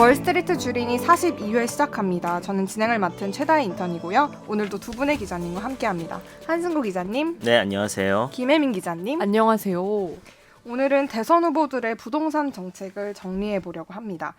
월스트리트 주린이 42회 시작합니다. 저는 진행을 맡은 최다혜 인턴이고요. 오늘도 두 분의 기자님과 함께합니다. 한승구 기자님, 네, 안녕하세요. 김혜민 기자님. 안녕하세요. 오늘은 대선 후보들의 부동산 정책을 정리해 보려고 합니다.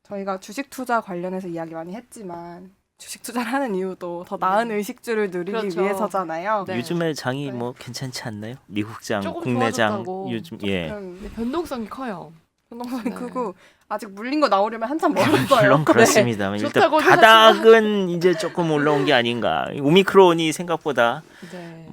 저희가 주식 투자 관련해서 이야기 많이 했지만 주식 투자를 하는 이유도 더 나은 의식주를 누리기 그렇죠. 위해서잖아요. 네. 요즘에 장이 네. 뭐 괜찮지 않나요? 미국장, 조금 국내장 좋아졌다고. 요즘 예. 근데 변동성이 커요. 변동성이 네. 크고 아직 물린 거 나오려면 한참 멀었어요. 물론 그렇습니다만 일단 좋다고는 바닥은 이제 조금 올라온 게 아닌가. 오미크론이 생각보다 네.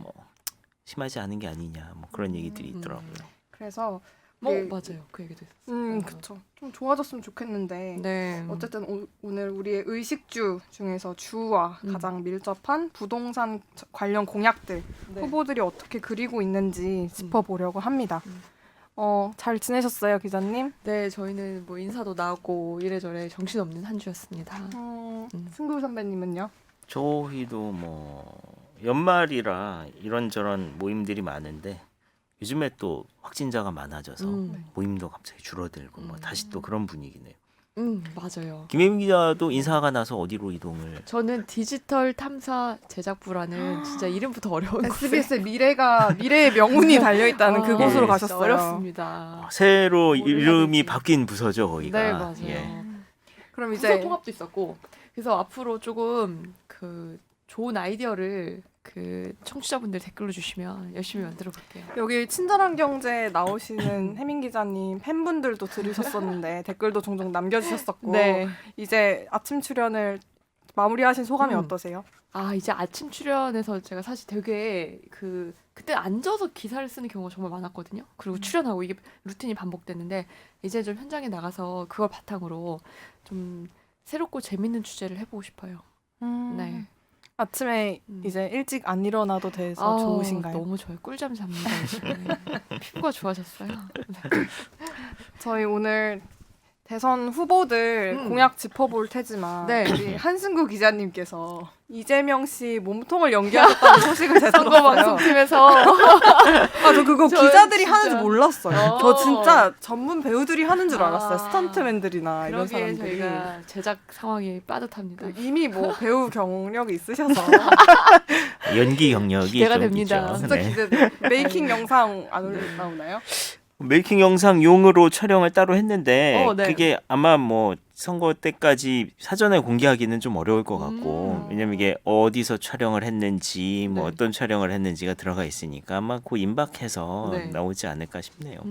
심하지 않은 게 아니냐. 뭐 그런 얘기들이 있더라고요. 그래서 뭐 네. 맞아요. 그 얘기도 있었어요. 그쵸. 좀 좋아졌으면 좋겠는데 네. 어쨌든 오늘 우리의 의식주 중에서 주와 가장 밀접한 부동산 관련 공약들 네. 후보들이 어떻게 그리고 있는지 짚어보려고 합니다. 음. 잘 지내셨어요, 기자님? 네, 저희는 뭐 인사도 나오고 이래저래 정신없는 한 주였습니다. 승구 선배님은요? 저희도 뭐 연말이라 이런저런 모임들이 많은데 요즘에 또 확진자가 많아져서 모임도 갑자기 줄어들고 뭐 다시 또 그런 분위기네요. 맞아요. 김혜민 기자도 인사가 나서 어디로 이동을? 저는 디지털 탐사 제작부라는 진짜 이름부터 어려운 곳에 SBS의 미래의 명운이 달려있다는 그곳으로 예. 가셨어요. 어렵습니다. 새로 뭘 해야 이름이 되지? 바뀐 부서죠, 거기가. 네, 맞아요. 예. 그럼 부서 이제 통합도 있었고 그래서 앞으로 조금 그 좋은 아이디어를 그 청취자분들 댓글로 주시면 열심히 만들어 볼게요. 여기 친절한 경제 나오시는 혜민 기자님 팬분들도 들으셨었는데 댓글도 종종 남겨주셨었고 네. 이제 아침 출연을 마무리하신 소감이 어떠세요? 아 이제 아침 출연에서 제가 사실 되게 그때 앉아서 기사를 쓰는 경우가 정말 많았거든요. 그리고 출연하고 이게 루틴이 반복됐는데 이제 좀 현장에 나가서 그걸 바탕으로 좀 새롭고 재밌는 주제를 해보고 싶어요. 네. 아침에 이제 일찍 안 일어나도 돼서 좋으신가요? 너무 좋아요. 꿀잠 잡니다. 요즘에. 피부가 좋아졌어요. 저희 오늘 대선 후보들 공약 짚어볼 테지만 네. 우리 한승구 기자님께서 이재명 씨 몸통을 연기하셨다는 소식을 제가 선거 들었어요. 방송팀에서 저 그거 저 기자들이 진짜. 하는지 몰랐어요. 저 진짜 전문 배우들이 하는 줄 알았어요. 아. 스턴트맨들이나 이런 그러기에 사람들이. 저희가 제작 상황이 빠듯합니다. 이미 뭐 배우 경력이 있으셔서 연기 경력이 기대가 좀 됩니다. 있죠. 진짜 네. 기대. 메이킹 영상 안 나오나요? 메이킹 영상용으로 촬영을 따로 했는데 네. 그게 아마 뭐 선거 때까지 사전에 공개하기는 좀 어려울 것 같고 왜냐면 이게 어디서 촬영을 했는지 뭐 네. 어떤 촬영을 했는지가 들어가 있으니까 아마 그 임박해서 네. 나오지 않을까 싶네요.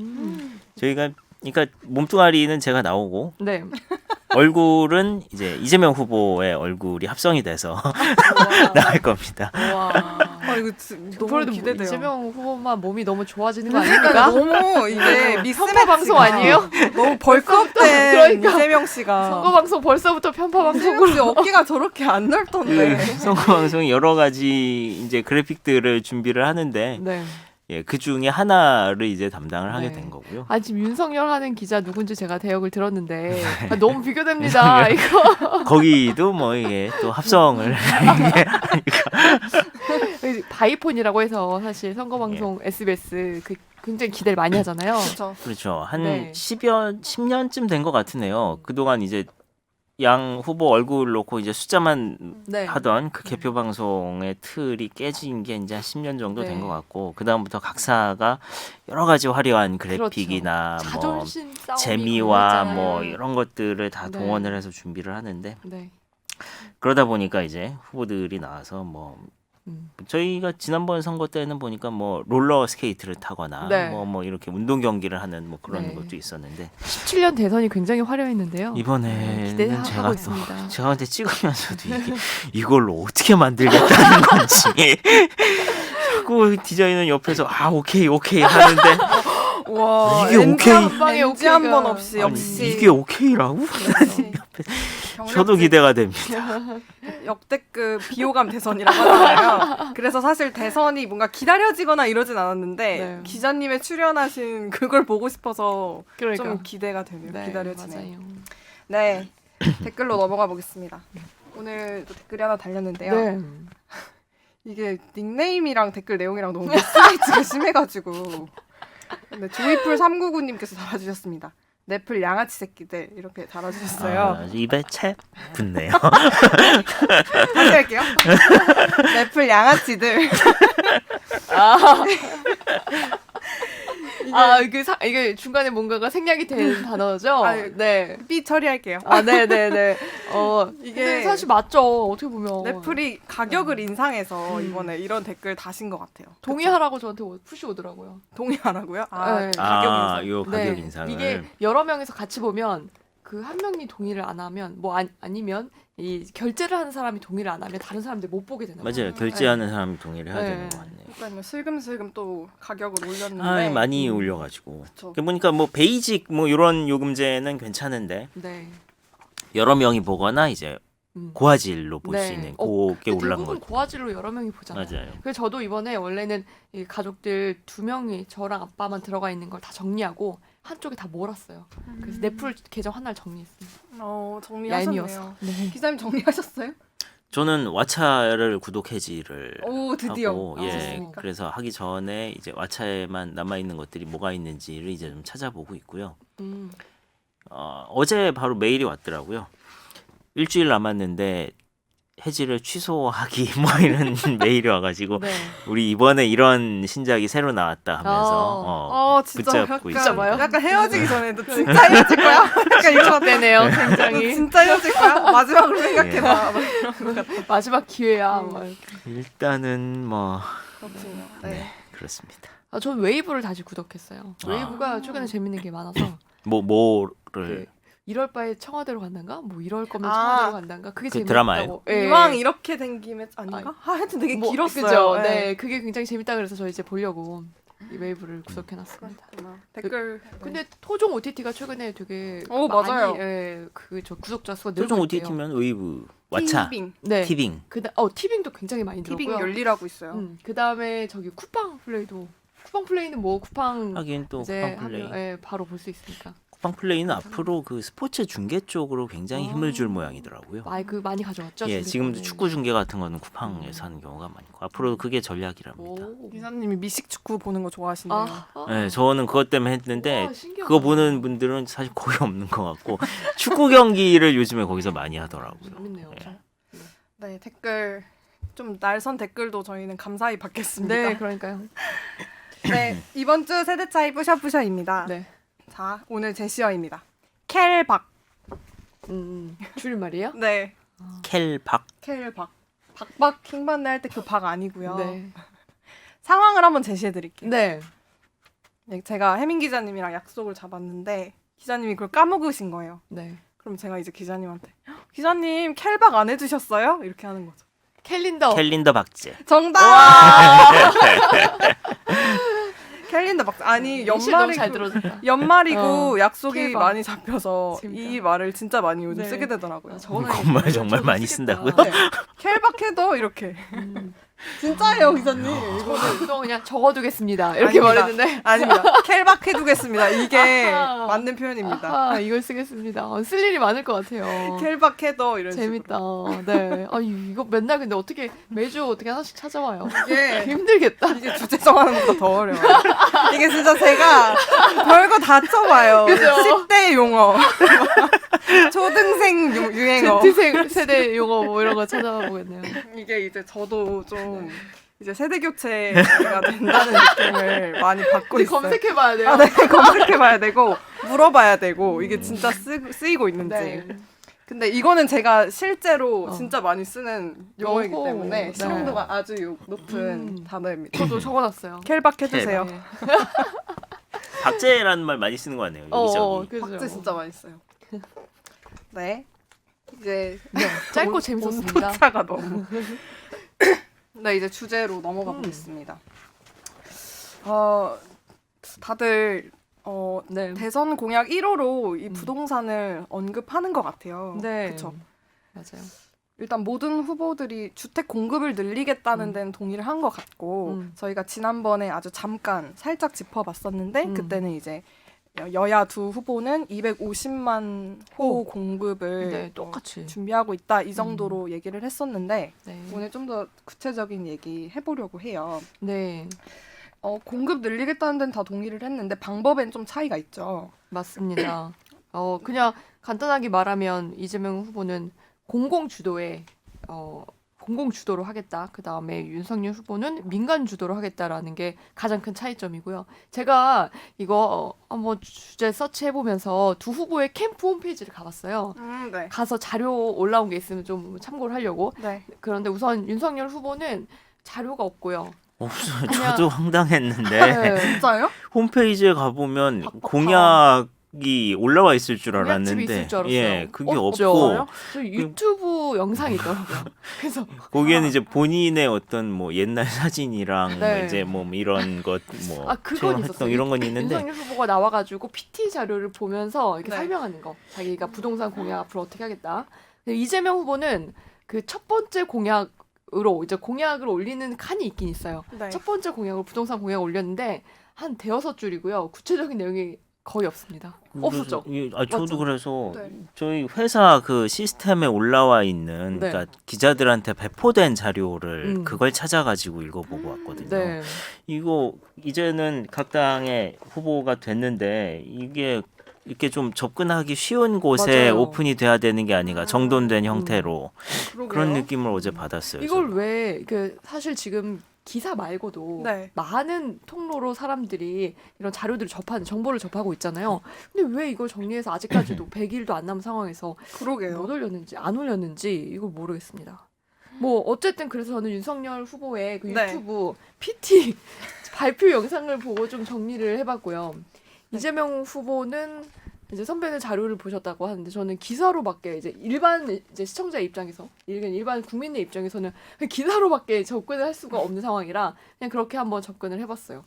저희가 그러니까 몸뚱아리는 제가 나오고 네. 얼굴은 이제 이재명 후보의 얼굴이 합성이 돼서 나올 겁니다. 와. 이거 너무 그래도 기대돼요. 이재명 후보만 몸이 너무 좋아지는 거 그러니까 아닙니까? 너무 이게 편파 방송 아니에요? 너무 벌크업된 그러니까. 이재명 씨가 선거 방송 벌써부터 편파 이재명 방송으로. 씨 어깨가 저렇게 안 넓던데. 선거 방송이 여러 가지 이제 그래픽들을 준비를 하는데 네. 예, 그 중에 하나를 이제 담당을 하게 네. 된 거고요. 아 지금 윤석열 하는 기자 누군지 제가 대역을 들었는데 아, 너무 비교됩니다. 이거 거기도 뭐 이게 또 합성을 바이폰이라고 해서 사실 선거 방송 SBS 그 굉장히 기대를 많이 하잖아요. 그렇죠. 그렇죠. 한 네. 10년쯤 된 것 같으네요. 그동안 이제 양 후보 얼굴 놓고 이제 숫자만 네. 하던 그 개표 방송의 틀이 깨진 게 이제 한 10년 정도 된 네. 것 같고 그 다음부터 각사가 여러 가지 화려한 그래픽이나 뭐 자존심 싸움이 재미와 걸렸잖아요. 뭐 이런 것들을 다 네. 동원을 해서 준비를 하는데 네. 그러다 보니까 이제 후보들이 나와서 뭐 음. 저희가 지난번 선거 때는 보니까 뭐 롤러 스케이트를 타거나 네. 뭐 이렇게 운동 경기를 하는 뭐 그런 네. 것도 있었는데 17년 대선이 굉장히 화려했는데요. 이번에는 기대하고 제가 또 있습니다. 제가 근데 찍으면서도 이걸로 어떻게 만들겠다는 건지 자꾸 디자인은 옆에서 오케이 하는데 와 이게 오케이? 한 방에 NG 한 번 오케이가- 없이 아니, 역시 이게 오케이라고? 저도 기대가 됩니다. 역대급 비호감 대선이라고 하잖아요. 그래서 사실 대선이 뭔가 기다려지거나 이러진 않았는데 네. 기자님의 출연하신 그걸 보고 싶어서 그러니까. 좀 기대가 되네요. 네, 기다려지네요. 맞아요. 네, 댓글로 넘어가 보겠습니다. 오늘 또 댓글이 하나 달렸는데요. 네. 이게 닉네임이랑 댓글 내용이랑 너무 미스매치가 심해가지고. 근데 조이풀 399님께서 달아주셨습니다. 넷플 양아치 새끼들 이렇게 달아주셨어요. 아, 입에 채 붙네요. 다시 할게요. 넷플 양아치들. 이게 중간에 뭔가가 생략이 된 단어죠? 아유, 네. 삐 처리할게요. 네네네. 이게 이게 사실 맞죠. 어떻게 보면. 넷플이 가격을 인상해서 이번에 이런 댓글 다신 것 같아요. 동의하라고 저한테 푸시 오더라고요. 동의하라고요? 네. 가격 인상. 요 가격 인상을. 이게 여러 명에서 같이 보면 그 한 명이 동의를 안 하면 뭐 아니면 이 결제를 하는 사람이 동의를 안 하면 다른 사람들이 못 보게 되나 봐요. 맞아요. 결제하는 사람이 동의를 해야 네. 되는 것 같네요. 그러니까 슬금슬금 또 가격을 올렸는데 아, 많이 올려가지고. 그쵸. 보니까 뭐 베이직 뭐 이런 요금제는 괜찮은데 네. 여러 명이 보거나 이제 고화질로 볼 수 네. 있는 그게 올라간 대부분 거. 고화질로 여러 명이 보잖아요. 맞아요. 그래서 저도 이번에 원래는 이 가족들 2명이 저랑 아빠만 들어가 있는 걸 다 정리하고 한쪽에 다 몰았어요. 그래서 넷플 계정 하나를 정리했습니다. 정리하셨네요. 얄미워서. 네. 기자님 정리하셨어요? 저는 왓챠를 구독 해지를 오 드디어. 하고 예 좋습니까? 그래서 하기 전에 이제 왓챠에만 남아 있는 것들이 뭐가 있는지를 이제 좀 찾아보고 있고요. 어제 바로 메일이 왔더라고요. 일주일 남았는데 해지를 취소하기 뭐 이런 메일이 와가지고 네. 우리 이번에 이런 신작이 새로 나왔다 하면서 진짜 붙잡고 약간, 있어요. 봐요? 약간 헤어지기 전에 너 진짜 헤어질 거야? 약간 이런 되네요, 너 굉장히. 진짜 헤어질 거야? 마지막으로 생각해봐. 마지막 기회야. 막 이렇게. 일단은 뭐 그렇군요. 네, 그렇습니다. 전 웨이브를 다시 구독했어요. 웨이브가 최근에 재밌는 게 많아서 뭐를 그 이럴 바에 청와대로 간단가? 뭐 이럴 거면 아, 청와대로 간단가? 그게 그 재밌다고. 드라마예요? 예. 이왕 이렇게 된 김에 아닌가? 하여튼 되게 뭐, 길었어요. 그죠? 네. 네, 그게 굉장히 재밌다 그래서 저 이제 보려고 이 웨이브를 구독해놨습니다. 그렇구나. 댓글. 근데 토종 OTT가 최근에 되게 오, 많이 맞아요. 그저 구독자 수가 토종 늘고 있대요. OTT면 웨이브, 왓챠, 티빙. 네. 티빙. 티빙도 굉장히 많이 티빙 늘었고요. 열리라고 있어요. 그다음에 저기 쿠팡 플레이는 뭐 쿠팡 하긴 또 이제 쿠팡 플레이. 하면 바로 볼 수 있으니까. 쿠팡 플레이는 앞으로 그 스포츠 중계 쪽으로 굉장히 힘을 줄 모양이더라고요. 많이 가져왔죠. 예, 중계권을. 지금도 축구 중계 같은 거는 쿠팡에서 하는 경우가 많고 앞으로 그게 전략이랍니다. 오. 기사님이 미식 축구 보는 거 좋아하시네요. 예, 저는 그것 때문에 했는데 우와, 신기하다. 그거 보는 분들은 사실 거의 없는 것 같고 축구 경기를 요즘에 거기서 많이 하더라고요. 재밌네요. 예. 네, 댓글 좀 날선 댓글도 저희는 감사히 받겠습니다. 네, 그러니까요. 네, 이번 주 세대 차이 뿌셔뿌셔입니다. 네. 자, 오늘 제시어입니다. 켈박. 줄말이에요? 네, 켈박. 켈박. 박박 킹받네 할 때 그 박 아니고요. 네. 상황을 한번 제시해 드릴게요. 네. 네, 제가 혜민 기자님이랑 약속을 잡았는데 기자님이 그걸 까먹으신 거예요. 네. 그럼 제가 이제 기자님한테 기자님 켈박 안 해주셨어요? 이렇게 하는 거죠. 캘린더. 캘린더 박제. 정답! 캘린더 박 아니 너무 잘 연말이고 들어줬다. 연말이고 약속이 켈박. 많이 잡혀서 재밌다. 이 말을 진짜 많이 요즘 네. 쓰게 되더라고요. 정말 정말 많이 쓴다고요? 네. 켈박해도 이렇게 진짜예요 기자님. 저는 그동안 그냥 적어두겠습니다. 이렇게 아닙니다. 말했는데. 아닙니다. 켈박해두겠습니다. 이게 아하. 맞는 표현입니다. 아하, 이걸 쓰겠습니다. 쓸 일이 많을 것 같아요. 켈박해도 이런 재밌다. 네. 이거 맨날 근데 어떻게 매주 어떻게 하나씩 찾아와요. 식으로. 이게 힘들겠다. 이게 주제 정하는 것보다 더 어려워요. 이게 진짜 제가 별거 다 쳐봐요. 그죠? 10대 용어, 초등생 유행어. 세대 용어 뭐 이런 거 찾아보겠네요. 이게 이제 저도 좀 이제 세대 교체가 된다는 느낌을 많이 받고 이제 있어요. 검색해봐야 돼요. 네, 검색해봐야 되고 물어봐야 되고 이게 진짜 쓰이고 있는지. 네. 근데 이거는 제가 실제로 진짜 많이 쓰는 용어이기 오호, 때문에 네. 실용도가 아주 높은 단어입니다. 저도 적어놨어요. 켈박 해주세요. 네. 박제라는 말 많이 쓰는 거 같네요. 여기저기. 그죠. 박제 진짜 많이 써요. 네. 이제 짧고 재밌었습니다. 차가 너무. 네, 이제 주제로 넘어가 보겠습니다. 다들 네. 대선 공약 1호로 이 부동산을 언급하는 것 같아요. 네. 그렇죠. 맞아요. 일단 모든 후보들이 주택 공급을 늘리겠다는 데는 동의를 한 것 같고 저희가 지난번에 아주 잠깐 살짝 짚어봤었는데 그때는 이제 여야 두 후보는 250만 호 공급을 네, 똑같이. 준비하고 있다 이 정도로 얘기를 했었는데 네. 오늘 좀 더 구체적인 얘기 해보려고 해요. 네. 공급 늘리겠다는 데는 다 동의를 했는데 방법엔 좀 차이가 있죠. 맞습니다. 그냥 간단하게 말하면 이재명 후보는 공공 주도에 공공 주도로 하겠다. 그 다음에 윤석열 후보는 민간 주도로 하겠다라는 게 가장 큰 차이점이고요. 제가 이거 한번 주제 서치해 보면서 두 후보의 캠프 홈페이지를 가봤어요. 네. 가서 자료 올라온 게 있으면 좀 참고를 하려고. 네. 그런데 우선 윤석열 후보는 자료가 없고요. 없어요. 그냥- 저도 황당했는데 네. 진짜요? 홈페이지에 가보면 빡빡하. 공약이 올라와 있을 줄 공약집이 알았는데 있을 줄 알았어요. 예, 그게 없죠. 없고 저 유튜브 영상이 있더라고요. 그래서 거기에는 이제 본인의 어떤 뭐 옛날 사진이랑 네. 뭐 이제 뭐 이런 것뭐 그건 활동 있었어요. 이런 건 있는데 윤석열 후보가 나와가지고 PT 자료를 보면서 이렇게 네. 설명하는 거. 자기가 부동산 공약 앞으로 어떻게 하겠다. 근데 이재명 후보는 그 첫 번째 공약으로 이제 공약을 올리는 칸이 있긴 있어요. 네. 첫 번째 공약으로 부동산 공약을 올렸는데 한 대여섯 줄이고요. 구체적인 내용이 거의 없습니다. 없었죠. 저도 맞죠? 그래서 네. 저희 회사 그 시스템에 올라와 있는 네. 그러니까 기자들한테 배포된 자료를 음. 그걸 찾아가지고 읽어보고 왔거든요. 네. 이거 이제는 각 당의 후보가 됐는데 이게 이렇게 좀 접근하기 쉬운 곳에 맞아요. 오픈이 돼야 되는 게 아닌가 정돈된 형태로 그러게요. 그런 느낌을 어제 받았어요. 이걸 저는. 왜 사실 지금 기사 말고도 네. 많은 통로로 사람들이 이런 자료들을 접하는 정보를 접하고 있잖아요. 근데 왜 이걸 정리해서 아직까지도 100일도 안 남은 상황에서 그러게요. 못 올렸는지 안 올렸는지 이걸 모르겠습니다. 뭐 어쨌든 그래서 저는 윤석열 후보의 그 네. 유튜브 PT 발표 영상을 보고 좀 정리를 해봤고요. 네. 이재명 후보는 이제 선배는 자료를 보셨다고 하는데 저는 기사로밖에 이제 일반 이제 시청자 입장에서 일반 국민의 입장에서는 그냥 기사로밖에 접근을 할 수가 없는 상황이라 그냥 그렇게 한번 접근을 해봤어요.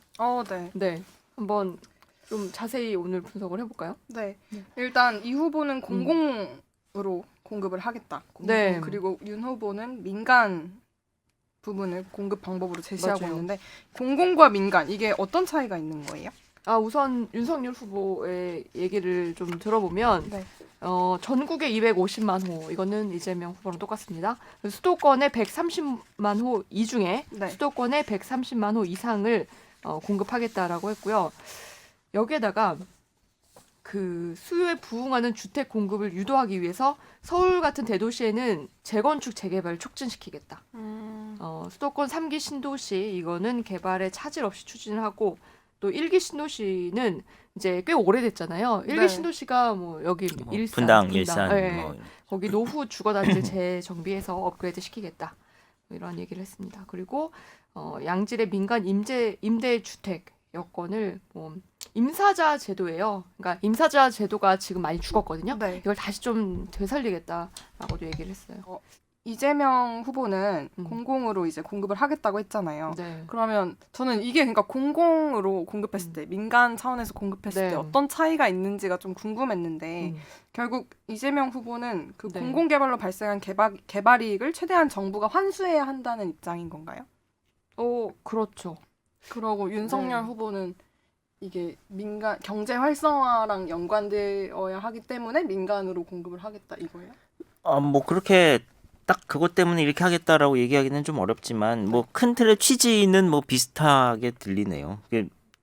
네. 네, 한번 좀 자세히 오늘 분석을 해볼까요? 네. 네. 일단 이 후보는 공공으로 공급을 하겠다. 네. 그리고 윤 후보는 민간 부분을 공급 방법으로 제시하고 맞아요. 있는데 공공과 민간 이게 어떤 차이가 있는 거예요? 우선 윤석열 후보의 얘기를 좀 들어보면 네. 전국에 250만 호 이거는 이재명 후보랑 똑같습니다. 수도권에 130만 호 이중에 네. 수도권에 130만 호 이상을 공급하겠다라고 했고요. 여기에다가 그 수요에 부응하는 주택 공급을 유도하기 위해서 서울 같은 대도시에는 재건축 재개발을 촉진시키겠다. 수도권 3기 신도시 이거는 개발에 차질 없이 추진을 하고 또 1기 신도시는 이제 꽤 오래됐잖아요. 1기 네. 신도시가 뭐 여기 뭐 일산, 분당, 일산 네. 뭐 거기 노후 주거단지 재정비해서 업그레이드 시키겠다. 뭐 이런 얘기를 했습니다. 그리고 양질의 민간 임대 주택 여건을 뭐 임사자 제도예요. 그러니까 임사자 제도가 지금 많이 죽었거든요. 네. 이걸 다시 좀 되살리겠다라고도 얘기를 했어요. 이재명 후보는 음. 공공으로 이제 공급을 하겠다고 했잖아요. 네. 그러면 저는 이게 그러니까 공공으로 공급했을 때 민간 차원에서 공급했을 네. 때 어떤 차이가 있는지가 좀 궁금했는데 음. 결국 이재명 후보는 그 네. 공공개발로 발생한 개발 이익을 최대한 정부가 환수해야 한다는 입장인 건가요? 그렇죠. 그러고 윤석열 네. 후보는 이게 민간 경제 활성화랑 연관되어야 하기 때문에 민간으로 공급을 하겠다 이거예요? 뭐 그렇게 딱 그것 때문에 이렇게 하겠다라고 얘기하기는 좀 어렵지만 뭐 큰 틀의 취지는 뭐 비슷하게 들리네요.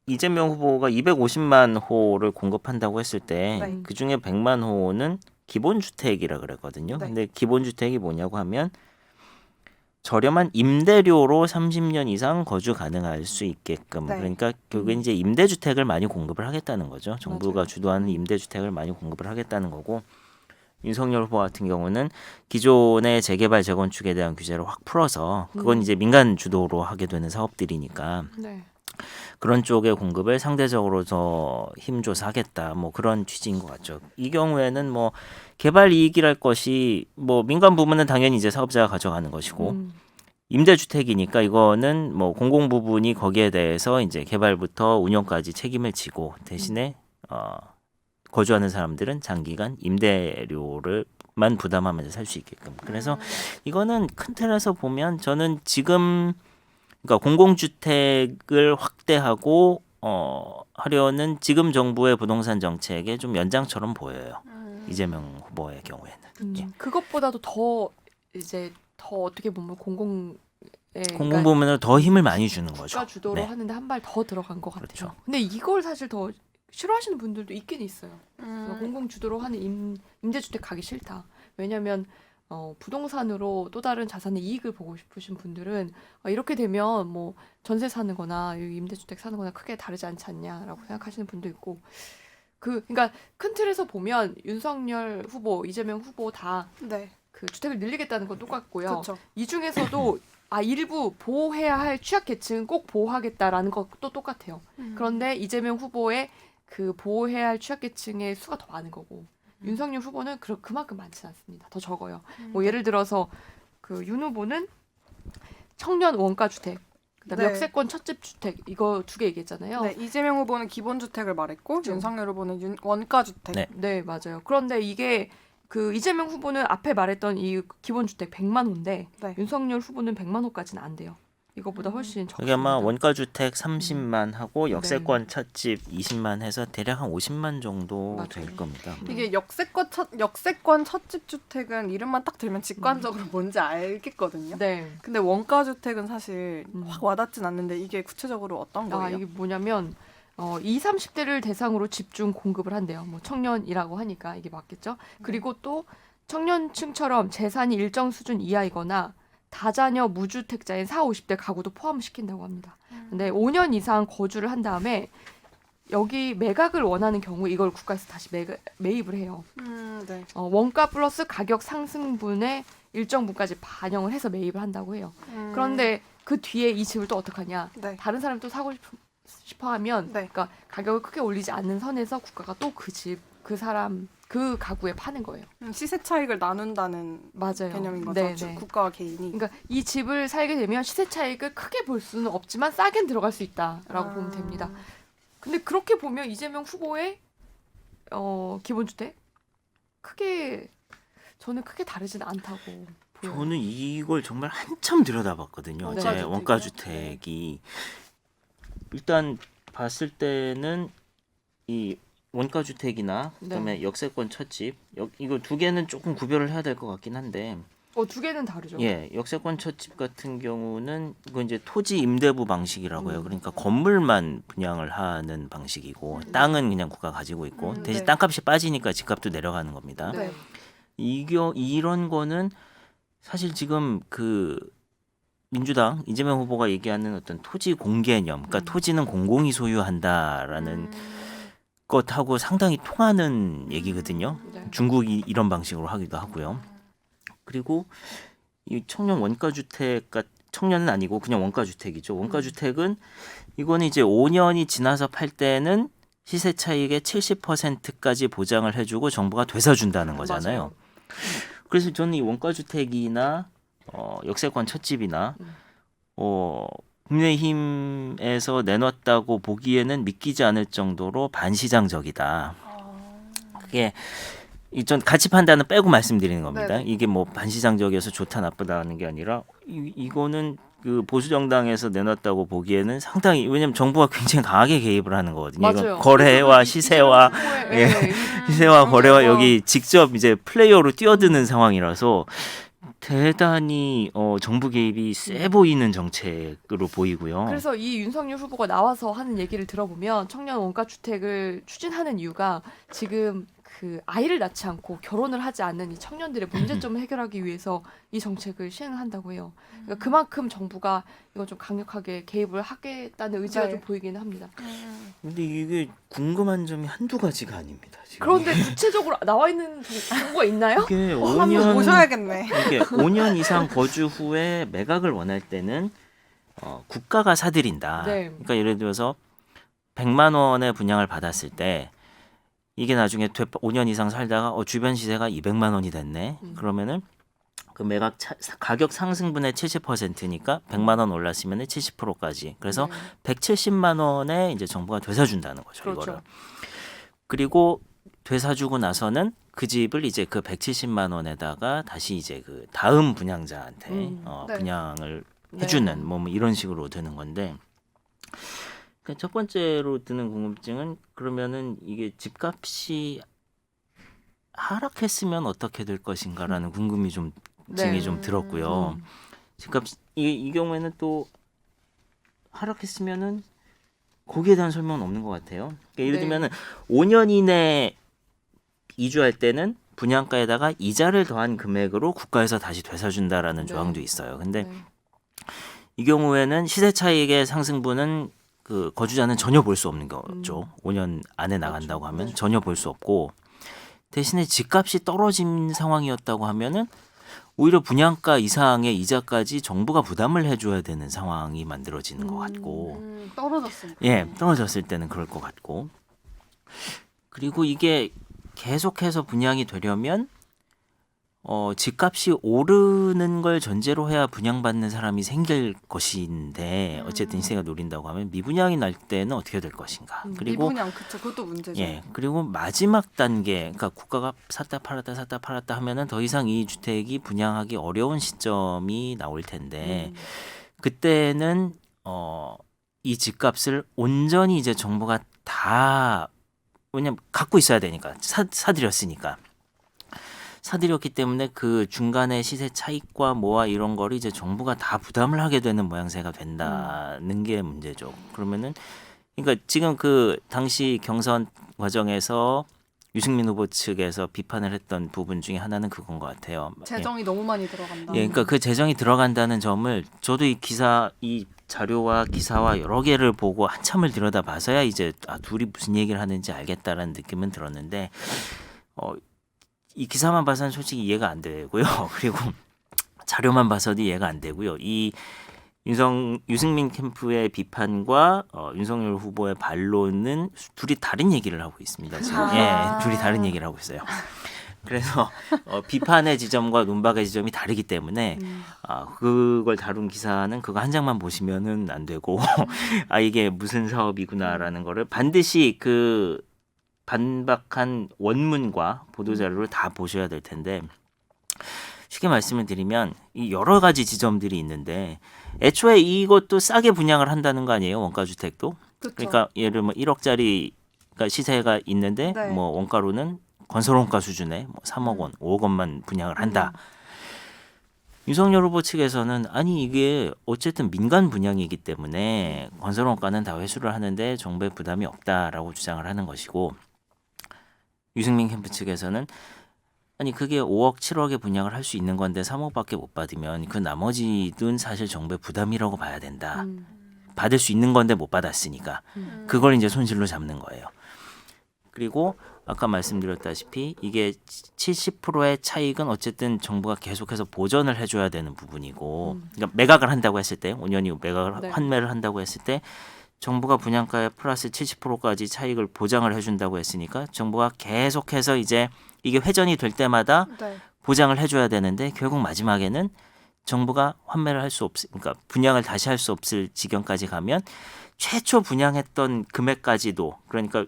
이재명 후보가 250만 호를 공급한다고 했을 때 네. 그중에 100만 호는 기본주택이라 그랬거든요. 네. 근데 기본주택이 뭐냐고 하면 저렴한 임대료로 30년 이상 거주 가능할 수 있게끔 네. 그러니까 결국엔 이제 임대주택을 많이 공급을 하겠다는 거죠. 정부가 맞아요. 주도하는 임대주택을 많이 공급을 하겠다는 거고 윤석열 후보 같은 경우는 기존의 재개발 재건축에 대한 규제를 확 풀어서 그건 이제 민간 주도로 하게 되는 사업들이니까 네. 그런 쪽의 공급을 상대적으로 더 힘줘서 하겠다 뭐 그런 취지인 것 같죠. 이 경우에는 뭐 개발 이익이랄 것이 뭐 민간 부분은 당연히 이제 사업자가 가져가는 것이고 임대주택이니까 이거는 뭐 공공 부분이 거기에 대해서 이제 개발부터 운영까지 책임을 지고 대신에 거주하는 사람들은 장기간 임대료를만 부담하면서 살 수 있게끔. 그래서 이거는 큰 틀에서 보면 저는 지금 그러니까 공공주택을 확대하고 하려는 지금 정부의 부동산 정책의 좀 연장처럼 보여요. 이재명 후보의 경우에는. 예. 그것보다도 더 이제 더 어떻게 보면 공공의 네, 공공부문으로 더 힘을 많이 주는 거죠. 국가 주도로 네. 하는데 한 발 더 들어간 것 같아요. 그렇죠. 근데 이걸 사실 더 싫어하시는 분들도 있긴 있어요. 공공 주도로 하는 임대주택 가기 싫다. 왜냐하면 부동산으로 또 다른 자산의 이익을 보고 싶으신 분들은 이렇게 되면 뭐 전세 사는 거나 임대주택 사는 거나 크게 다르지 않지 않냐라고 생각하시는 분도 있고 그러니까 큰 틀에서 보면 윤석열 후보, 이재명 후보 다 네. 그 주택을 늘리겠다는 건 똑같고요. 그렇죠. 이 중에서도 일부 보호해야 할 취약계층은 꼭 보호하겠다라는 것도 똑같아요. 그런데 이재명 후보의 그 보호해야 할 취약계층의 수가 더 많은 거고 윤석열 후보는 그만큼 많지 않습니다. 더 적어요. 뭐 예를 들어서 그 윤 후보는 청년 원가 주택, 그다음에 네. 역세권 첫집 주택 이거 2개 얘기했잖아요. 네, 이재명 후보는 기본주택을 말했고 그렇죠. 윤석열 후보는 원가주택. 네. 네, 맞아요. 그런데 이게 그 이재명 후보는 앞에 말했던 이 기본주택 100만 호인데 네. 윤석열 후보는 100만 호까지는 안 돼요. 이거보다 훨씬 적습니다. 이게 아마 원가주택 30만 하고 네. 역세권 첫집 20만 해서 대략 한 50만 정도 맞아요. 될 겁니다. 이게 역세권 첫집 주택은 이름만 딱 들면 직관적으로 뭔지 알겠거든요. 네. 근데 원가 주택은 사실 음. 확 와닿진 않는데 이게 구체적으로 어떤 거예요? 이게 뭐냐면 20, 30대를 대상으로 집중 공급을 한대요. 뭐 청년이라고 하니까 이게 맞겠죠. 그리고 또 청년층처럼 재산이 일정 수준 이하이거나 다자녀 무주택자인 40, 50대 가구도 포함시킨다고 합니다. 근데 5년 이상 거주를 한 다음에 여기 매각을 원하는 경우 이걸 국가에서 다시 매입을 해요. 네. 원가 플러스 가격 상승분의 일정 부까지 반영을 해서 매입을 한다고 해요. 그런데 그 뒤에 이 집을 또 어떡하냐? 네. 다른 사람이 또 사고 싶어 하면 네. 그러니까 가격을 크게 올리지 않는 선에서 국가가 또 그 사람 그 가구에 파는 거예요. 시세 차익을 나눈다는 맞아요. 개념인 거죠. 네. 국가와 개인이. 그러니까 이 집을 살게 되면 시세 차익을 크게 볼 수는 없지만 싸게는 들어갈 수 있다라고 보면 됩니다. 근데 그렇게 보면 이재명 후보의 기본주택 저는 크게 다르진 않다고 보여요. 저는 이걸 정말 한참 들여다봤거든요. 네. 제 원가주택이 일단 봤을 때는 이 원가주택이나 그다음에 역세권 첫집 이거 2개는 조금 구별을 해야 될 것 같긴 한데 2개는 다르죠. 예, 역세권 첫집 같은 경우는 이거 이제 토지 임대부 방식이라고 해요. 그러니까 건물만 분양을 하는 방식이고 땅은 그냥 국가가 가지고 있고 대신 네. 땅값이 빠지니까 집값도 내려가는 겁니다. 네. 이런 거는 사실 지금 그 민주당 이재명 후보가 얘기하는 어떤 토지 공개념, 그러니까 토지는 공공이 소유한다라는 것하고 상당히 통하는 얘기거든요. 네. 중국이 이런 방식으로 하기도 하고요. 그리고 이 청년 원가주택 청년은 아니고 그냥 원가주택이죠. 원가주택은 이거는 이제 5년이 지나서 팔 때는 시세 차익의 70%까지 보장을 해주고 정부가 되사준다는 거잖아요. 맞아요. 그래서 저는 이 원가주택이나 역세권 첫집이나 국민의힘에서 내놨다고 보기에는 믿기지 않을 정도로 반시장적이다. 그게 전 가치 판단은 빼고 말씀드리는 겁니다. 네네. 이게 뭐 반시장적이어서 좋다 나쁘다는 게 아니라 이거는 그 보수 정당에서 내놨다고 보기에는 상당히 왜냐면 정부가 굉장히 강하게 개입을 하는 거거든요. 맞아요. 이건 거래와 시세와 예. 시세와 거래와 경제와 여기 직접 이제 플레이어로 뛰어드는 상황이라서 대단히 정부 개입이 세 보이는 정책으로 보이고요. 그래서 이 윤석열 후보가 나와서 하는 얘기를 들어보면 청년 원가 주택을 추진하는 이유가 지금 그 아이를 낳지 않고 결혼을 하지 않는 이 청년들의 문제점을 해결하기 위해서 이 정책을 시행한다고 해요. 그러니까 그만큼 정부가 이건 좀 강력하게 개입을 하겠다는 의지가 네. 좀 보이기는 합니다. 근데 이게 궁금한 점이 한두 가지가 아닙니다. 지금. 그런데 구체적으로 나와 있는 정보가 있나요? 이게 한번 5년 모셔야겠네. 이게 5년 이상 거주 후에 매각을 원할 때는 국가가 사들인다. 네. 그러니까 예를 들어서 100만 원의 분양을 받았을 때 이게 나중에 5년 이상 살다가 주변 시세가 200만 원이 됐네. 그러면은 그 매각 가격 상승분의 70%니까 100만 원 올랐으면 70%까지. 그래서 170만 원에 이제 정부가 되사준다는 거죠. 그렇죠. 이거를. 그리고 되사주고 나서는 그 집을 이제 그 170만 원에다가 다시 이제 그 다음 분양자한테 네. 분양을 해주는 뭐 이런 식으로 되는 건데. 그러니까 첫 번째로 드는 궁금증은 그러면은 이게 집값이 하락했으면 어떻게 될 것인가라는 궁금증이 좀 들었고요. 집값 이 경우에는 또 하락했으면은 거기에 대한 설명은 없는 것 같아요. 그러니까 예를 네. 들면은 5년 이내 이주할 때는 분양가에다가 이자를 더한 금액으로 국가에서 다시 되사준다라는 네. 조항도 있어요. 근데 네. 이 경우에는 시세 차익의 상승분은 그 거주자는 전혀 볼 수 없는 거죠. 5년 안에 나간다고 그렇죠. 하면 네. 전혀 볼 수 없고 대신에 집값이 떨어진 상황이었다고 하면은 오히려 분양가 이상의 이자까지 정부가 부담을 해줘야 되는 상황이 만들어지는 것 같고 떨어졌습니다. 예 떨어졌을 때는 그럴 것 같고 그리고 이게 계속해서 분양이 되려면 집값이 오르는 걸 전제로 해야 분양받는 사람이 생길 것인데 어쨌든 시세가 노린다고 하면 미분양이 날 때는 어떻게 될 것인가. 그리고 미분양 그쵸 그것도 문제죠. 예 그리고 마지막 단계 그러니까 국가가 샀다 팔았다 하면은 더 이상 이 주택이 분양하기 어려운 시점이 나올 텐데 그때는 이 집값을 온전히 이제 정부가 다 왜냐면 갖고 있어야 되니까 사들였으니까 사들였기 때문에 그 중간에 시세 차익과 뭐와 이런 거를 이제 정부가 다 부담을 하게 되는 모양새가 된다는 게 문제죠. 그러면은 그러니까 지금 그 당시 경선 과정에서 유승민 후보 측에서 비판을 했던 부분 중에 하나는 그건 것 같아요. 재정이 너무 많이 들어간다. 예, 그러니까 그 재정이 들어간다는 점을 저도 이 자료와 기사와 여러 개를 보고 한참을 들여다봐서야 이제 둘이 무슨 얘기를 하는지 알겠다라는 느낌은 들었는데 이 기사만 봐서는 솔직히 이해가 안 되고요. 그리고 자료만 봐서도 이해가 안 되고요. 이 유승민 캠프의 비판과 윤석열 후보의 반론은 둘이 다른 얘기를 하고 있습니다. 지금 예, 둘이 다른 얘기를 하고 있어요. 그래서 비판의 지점과 논박의 지점이 다르기 때문에 그걸 다룬 기사는 그거 한 장만 보시면은 안 되고 이게 무슨 사업이구나라는 거를 반드시 그 반박한 원문과 보도자료를 다 보셔야 될 텐데 쉽게 말씀을 드리면 이 여러 가지 지점들이 있는데 애초에 이것도 싸게 분양을 한다는 거 아니에요 원가주택도 그쵸. 그러니까 예를 들면 1억짜리 시세가 있는데 네. 뭐 원가로는 건설원가 수준의 뭐 3억 원, 5억 원만 분양을 한다. 윤석열 후보 측에서는 아니 이게 어쨌든 민간 분양이기 때문에 건설원가는 다 회수를 하는데 정부의 부담이 없다라고 주장을 하는 것이고 유승민 캠프 측에서는 아니 그게 5억, 7억에 분양을 할 수 있는 건데 3억밖에 못 받으면 그 나머지는 사실 정부의 부담이라고 봐야 된다. 받을 수 있는 건데 못 받았으니까 그걸 이제 손실로 잡는 거예요. 그리고 아까 말씀드렸다시피 이게 70%의 차익은 어쨌든 정부가 계속해서 보전을 해줘야 되는 부분이고 그러니까 매각을 한다고 했을 때 5년 이후 매각을 네. 환매를 한다고 했을 때 정부가 분양가에 플러스 70%까지 차익을 보장을 해준다고 했으니까 정부가 계속해서 이제 이게 회전이 될 때마다 네. 보장을 해줘야 되는데 결국 마지막에는 정부가 환매를 할 수 그러니까 분양을 다시 할 수 없을 지경까지 가면 최초 분양했던 금액까지도 그러니까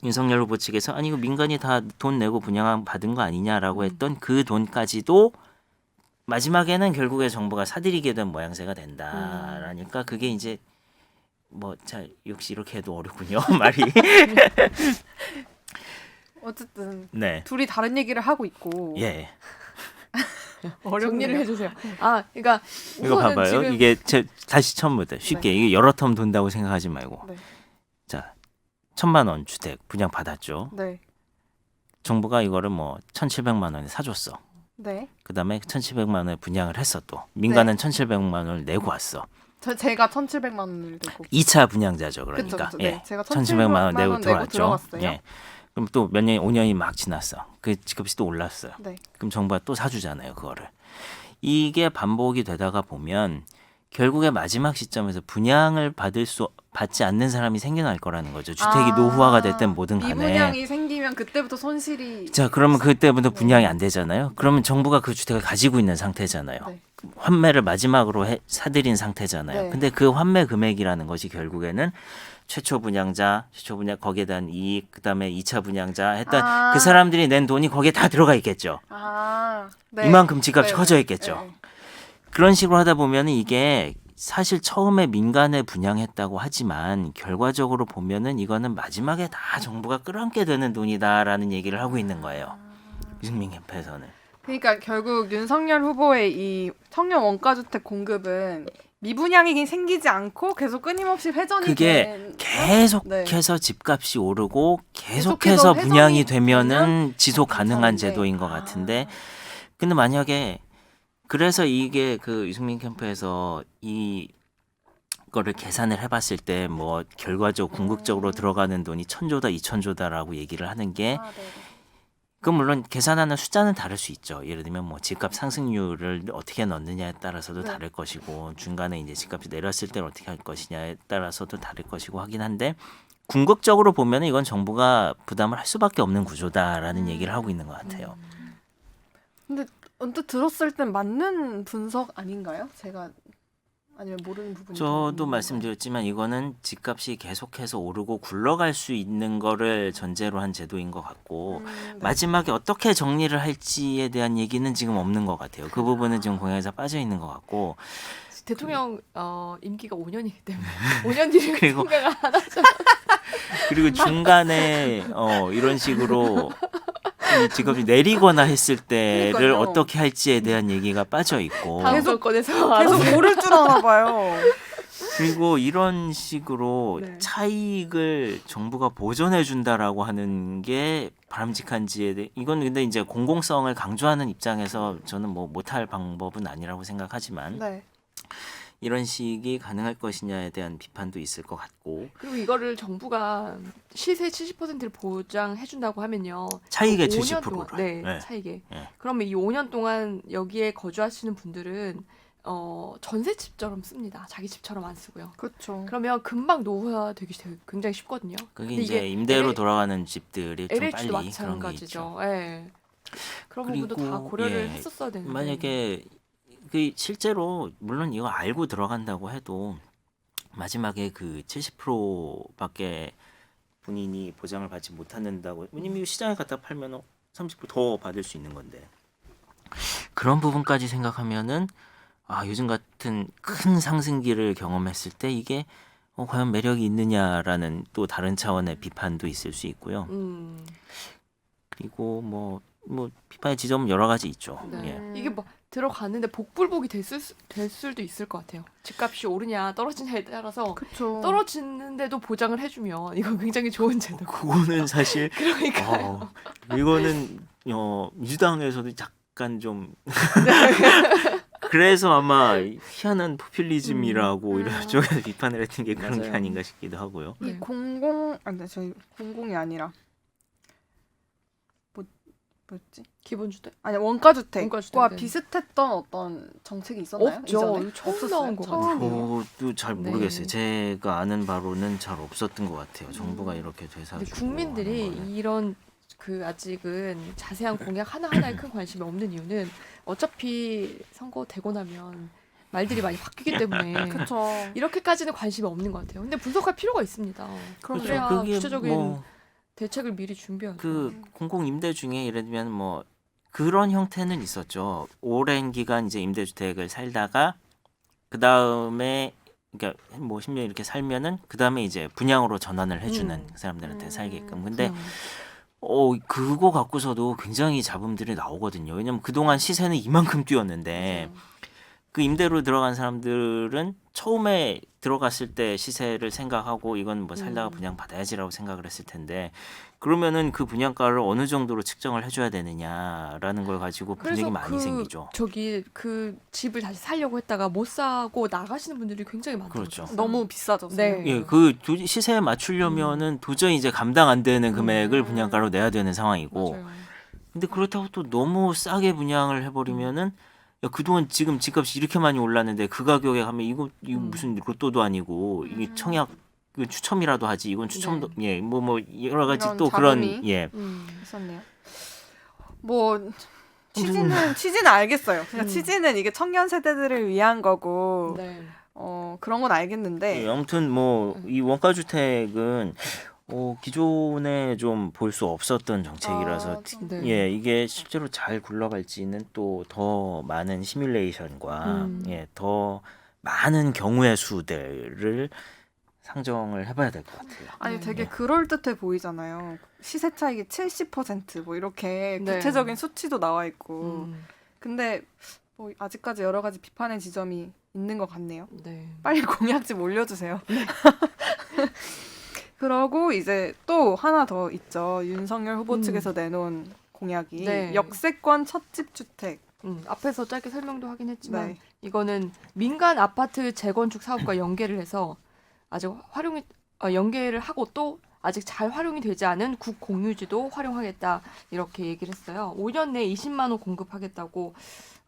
윤석열 후보 측에서 아니 이거 민간이 다 돈 내고 분양 받은 거 아니냐라고 했던 그 돈까지도 마지막에는 결국에 정부가 사들이게 된 모양새가 된다라니까 그게 이제 뭐 자 역시 이렇게 해도 어렵군요 말이. 어쨌든 네. 둘이 다른 얘기를 하고 있고 예. 정리를 해주세요. 그러니까 이거 우선은 봐봐요. 지금 이게 다시 처음부터 쉽게 이게 여러 텀 돈다고 생각하지 말고. 네. 자, 1,000만 원 주택 분양 받았죠. 네. 정부가 이거를 뭐 1,700만 원에 사줬어. 네. 그다음에 1,700만 원에 분양을 했어 또. 민간은 네. 1,700만 원을 내고 왔어. 제가 1,700만 원을 내고 2차 분양자죠. 그러니까. 그쵸. 예. 네. 제가 1,700만 원 내고 들어왔죠. 들어갔어요. 예. 그럼 또 몇 년이 5년이 막 지났어. 그 집값이 또 올랐어요. 네. 그럼 정부가 또 사주잖아요, 그거를. 이게 반복이 되다가 보면 결국에 마지막 시점에서 분양을 받지 않는 사람이 생겨날 거라는 거죠. 주택이 노후화가 됐든 뭐든 간에. 미분양이 생기면 그때부터 손실이. 자, 그러면 그때부터 분양이 안 되잖아요. 그러면 정부가 그 주택을 가지고 있는 상태잖아요. 네. 환매를 마지막으로 사들인 상태잖아요. 네. 근데 그 환매 금액이라는 것이 결국에는 최초 분양 거기에 대한 이익, 그다음에 2차 분양자 했던 그 사람들이 낸 돈이 거기에 다 들어가 있겠죠. 네. 이만큼 집값이 네. 커져 있겠죠. 네. 그런 식으로 하다 보면은 이게 사실 처음에 민간에 분양했다고 하지만 결과적으로 보면은 이거는 마지막에 다 정부가 끌어안게 되는 돈이다라는 얘기를 하고 있는 거예요. 유승민 캠프에서는. 그러니까 결국 윤석열 후보의 이 청년 원가주택 공급은 미분양이 생기지 않고 계속 끊임없이 회전이 그게 된 계속해서 집값이 오르고 계속해서 계속해서 분양이 회전이 되면은 지속 가능한 괜찮은데. 제도인 것 같은데 근데 만약에 그래서 이게 그 유승민 캠프에서 이거를 계산을 해봤을 때 뭐 결과적으로 궁극적으로 들어가는 돈이 1,000조다 2,000조다라고 얘기를 하는 게 그 물론 계산하는 숫자는 다를 수 있죠. 예를 들면 뭐 집값 상승률을 어떻게 넣느냐에 따라서도 네. 다를 것이고 중간에 이제 집값이 내렸을 때는 어떻게 할 것이냐에 따라서도 다를 것이고 하긴 한데 궁극적으로 보면 이건 정부가 부담을 할 수밖에 없는 구조다라는 얘기를 하고 있는 것 같아요. 근데 언뜻 들었을 땐 맞는 분석 아닌가요? 제가 아니면 모르는 부분이 좀 저도 있는 말씀드렸지만 이거는 집값이 계속해서 오르고 굴러갈 수 있는 거를 전제로 한 제도인 것 같고 건가요? 네. 마지막에 어떻게 정리를 할지에 대한 얘기는 지금 없는 것 같아요. 그 부분은 지금 공약에서 빠져 있는 것 같고 대통령 임기가 5년이기 때문에 5년 뒤에 그리고- 생각을 안 하죠. 그리고 중간에 이런 식으로 이 직업이 내리거나 했을 때를 그러니까요. 어떻게 할지에 대한 얘기가 빠져 있고 다음 정권에서 알아서 계속 오를 줄 아나 봐요. 그리고 이런 식으로 네. 차익을 정부가 보존해 준다라고 하는 게 바람직한지에 대해 이건 근데 이제 공공성을 강조하는 입장에서 저는 뭐 못할 방법은 아니라고 생각하지만 네. 이런 식이 가능할 것이냐에 대한 비판도 있을 것 같고 그리고 이거를 정부가 시세 70%를 보장해 준다고 하면요. 차익의 5년 70%를 동안, 네, 차익에. 네. 그러면 이 5년 동안 여기에 거주하시는 분들은 전셋집처럼 씁니다. 자기 집처럼 안 쓰고요. 그렇죠. 그러면 금방 노후화 되기 굉장히 쉽거든요. 그게 근데 이제 이게 임대로 돌아가는 집들이 좀 빨리 LH도 그런 게 있죠. 마찬가지죠. 예. 그런 부분도 다 그리고, 고려를 예, 했었어야 되는데. 만약에 그 실제로 물론 이거 알고 들어간다고 해도 마지막에 그 70%밖에 본인이 보장을 받지 못한다고 왜냐면 이거 시장에 갖다 팔면 30%더 받을 수 있는 건데 그런 부분까지 생각하면은 요즘 같은 큰 상승기를 경험했을 때 이게 과연 매력이 있느냐라는 또 다른 차원의 비판도 있을 수 있고요. 그리고 뭐 비판의 지점은 여러 가지 있죠. 네. 예. 이게 뭐 들어갔는데 복불복이 될 수도 있을 것 같아요. 집값이 오르냐 떨어지냐에 따라서 그렇죠. 떨어지는데도 보장을 해주면 이건 굉장히 좋은 제도. 그거는 사실 그러니까요. 이거는 민주당에서도 약간 좀 그래서 아마 희한한 포퓰리즘이라고 이런 쪽에서 비판을 했던 게 그런 게 맞아요. 아닌가 싶기도 하고요. 이 네. 저희 공공이 아니라 뭐였지? 기본주택? 아니 원가주택과 원가주택, 네. 비슷했던 어떤 정책이 있었나요? 없죠. 이전에? 처음 없었어요? 나온 것 처음이에요? 저도 잘 네. 모르겠어요. 제가 아는 바로는 잘 없었던 것 같아요. 정부가 이렇게 근데 되사주고 국민들이 하는 거는. 이런 아직은 자세한 공약 하나하나에 큰 관심이 없는 이유는 어차피 선거 되고 나면 말들이 많이 바뀌기 때문에 그렇죠. 이렇게까지는 관심이 없는 것 같아요. 근데 분석할 필요가 있습니다. 그렇죠. 그래야 그게 구체적인 뭐 대책을 미리 준비하죠. 그 공공 임대 중에 예를 들면 뭐 그런 형태는 있었죠. 오랜 기간 이제 임대주택을 살다가 그 다음에 그러니까 뭐 10년 이렇게 살면은 그 다음에 이제 분양으로 전환을 해주는 그 사람들한테 살게끔. 근데 그거 갖고서도 굉장히 잡음들이 나오거든요. 왜냐면 그동안 시세는 이만큼 뛰었는데 그 임대로 들어간 사람들은 처음에 들어갔을 때 시세를 생각하고 이건 뭐 살다가 분양 받아야지라고 생각을 했을 텐데 그러면은 그 분양가를 어느 정도로 측정을 해줘야 되느냐라는 걸 가지고 분쟁이 많이 생기죠. 그 집을 다시 살려고 했다가 못 사고 나가시는 분들이 굉장히 많더라고요. 그렇죠. 너무 비싸졌어요. 네. 예, 그 시세에 맞추려면은 도저히 이제 감당 안 되는 금액을 분양가로 내야 되는 상황이고, 맞아요. 근데 그렇다고 또 너무 싸게 분양을 해버리면은 야, 그동안 지금 집값이 이렇게 많이 올랐는데 그 가격에 가면 이거 무슨 로또도 아니고 이게 청약 그 추첨이라도 하지 이건 추첨도 뭐 여러 가지 이런 또 그런 자금이. 있었네요. 뭐 취지는 알겠어요. 그러니까 취지는 이게 청년 세대들을 위한 거고 네. 그런 건 알겠는데 아무튼 뭐 이 원가 주택은 기존에 좀 볼 수 없었던 정책이라서 네. 예, 이게 실제로 잘 굴러갈지는 또 더 많은 시뮬레이션과 더 많은 경우의 수들을 상정을 해봐야 될 것 같아요. 아니 네. 되게 그럴듯해 보이잖아요. 시세 차익이 70%뭐 이렇게 네. 구체적인 수치도 나와 있고 음, 근데 뭐 아직까지 여러 가지 비판의 지점이 있는 것 같네요. 네. 빨리 공약 좀 올려주세요. 그러고 이제 또 하나 더 있죠. 윤석열 후보 측에서 내놓은 공약이 네. 역세권 첫집 주택. 앞에서 짧게 설명도 하긴 했지만 네. 이거는 민간 아파트 재건축 사업과 연계를 해서 아직 연계를 하고 또 아직 잘 활용이 되지 않은 국공유지도 활용하겠다 이렇게 얘기를 했어요. 5년 내에 20만 호 공급하겠다고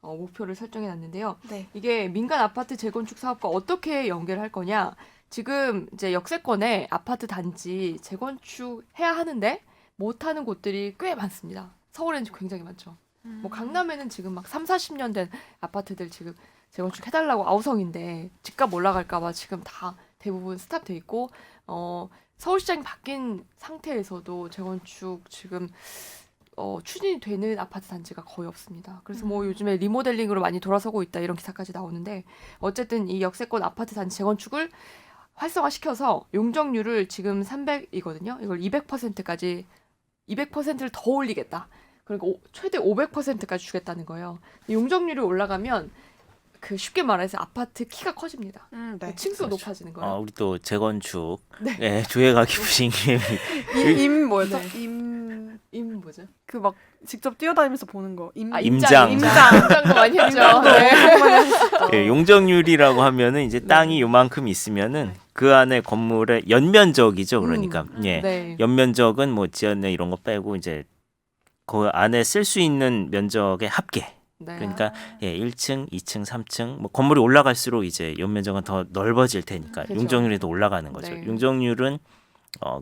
목표를 설정해 놨는데요. 네. 이게 민간 아파트 재건축 사업과 어떻게 연계를 할 거냐? 지금 이제 역세권에 아파트 단지 재건축해야 하는데 못하는 곳들이 꽤 많습니다. 서울에는 굉장히 많죠. 뭐 강남에는 지금 막 3, 40년 된 아파트들 지금 재건축 해달라고 아우성인데 집값 올라갈까 봐 지금 다 대부분 스탑돼 있고 서울시장이 바뀐 상태에서도 재건축 지금 추진이 되는 아파트 단지가 거의 없습니다. 그래서 뭐 요즘에 리모델링으로 많이 돌아서고 있다 이런 기사까지 나오는데 어쨌든 이 역세권 아파트 단지 재건축을 활성화시켜서 용적률을 지금 300이거든요. 이걸 200%까지 200%를 더 올리겠다. 그러니까 최대 500%까지 주겠다는 거예요. 용적률이 올라가면 그 쉽게 말해서 아파트 키가 커집니다. 네. 층수가 그렇죠. 높아지는 거예요. 우리 또 재건축 네. 예, 조예가 깊으신 임 뭐였죠? 네. 임 뭐죠? 그 막 직접 뛰어다니면서 보는 거. 임장. 임장도 많이 했죠. 네. 그 용적률이라고 하면은 이제 땅이 요만큼 있으면은 그 안에 건물의 연면적이죠. 그러니까 예. 네. 연면적은 뭐 지연내 이런 거 빼고 이제 그 안에 쓸 수 있는 면적의 합계. 네. 그러니까 예, 1층, 2층, 3층 뭐 건물이 올라갈수록 이제 연면적은 더 넓어질 테니까 그렇죠. 용적률이 더 올라가는 거죠. 네. 용적률은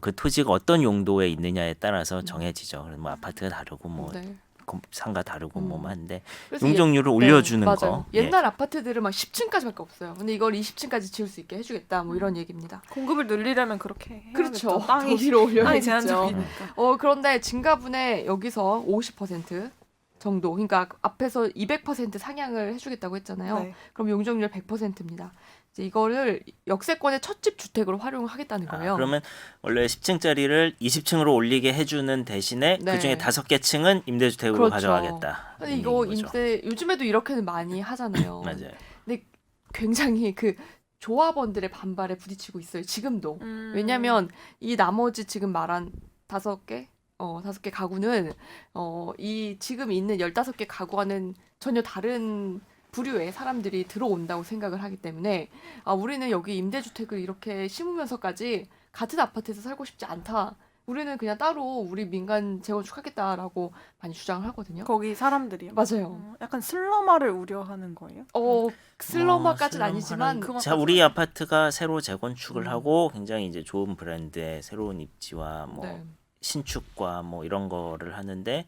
그 토지가 어떤 용도에 있느냐에 따라서 정해지죠. 뭐 아파트가 다르고 뭐 네. 상가 다르고 뭐 한데 그래서 용적률을 네, 올려주는 맞아요. 거. 예. 옛날 아파트들은 막 10층까지밖에 없어요. 근데 이걸 20층까지 지을 수 있게 해주겠다. 뭐 이런 얘기입니다. 공급을 늘리려면 그렇게 해야겠죠. 그렇죠. 땅이 더 위로 땅이 올려야겠죠. 제한적이니까. 그런데 증가분의 여기서 50% 정도, 그러니까 앞에서 200% 상향을 해주겠다고 했잖아요. 네. 그럼 용적률 100%입니다. 이제 이거를 역세권의 첫집 주택으로 활용하겠다는 거예요. 그러면 원래 10층짜리를 20층으로 올리게 해주는 대신에 네. 그 중에 5개 층은 임대주택으로 그렇죠. 가져가겠다. 근데 이거 요즘에도 이렇게는 많이 하잖아요. 맞아요. 굉장히 그 조합원들의 반발에 부딪히고 있어요. 지금도. 왜냐하면 이 나머지 지금 말한 5개 5개 가구는 이 지금 있는 15개 가구와는 전혀 다른 부류의 사람들이 들어온다고 생각을 하기 때문에 우리는 여기 임대주택을 이렇게 심으면서까지 같은 아파트에서 살고 싶지 않다. 우리는 그냥 따로 우리 민간 재건축하겠다라고 많이 주장을 하거든요. 거기 사람들이요. 맞아요. 약간 슬럼화를 우려하는 거예요. 슬럼화까지는 아니지만 자, 우리 아파트가 새로 재건축을 하고 굉장히 이제 좋은 브랜드의 새로운 입지와 뭐 네. 신축과 뭐 이런 거를 하는데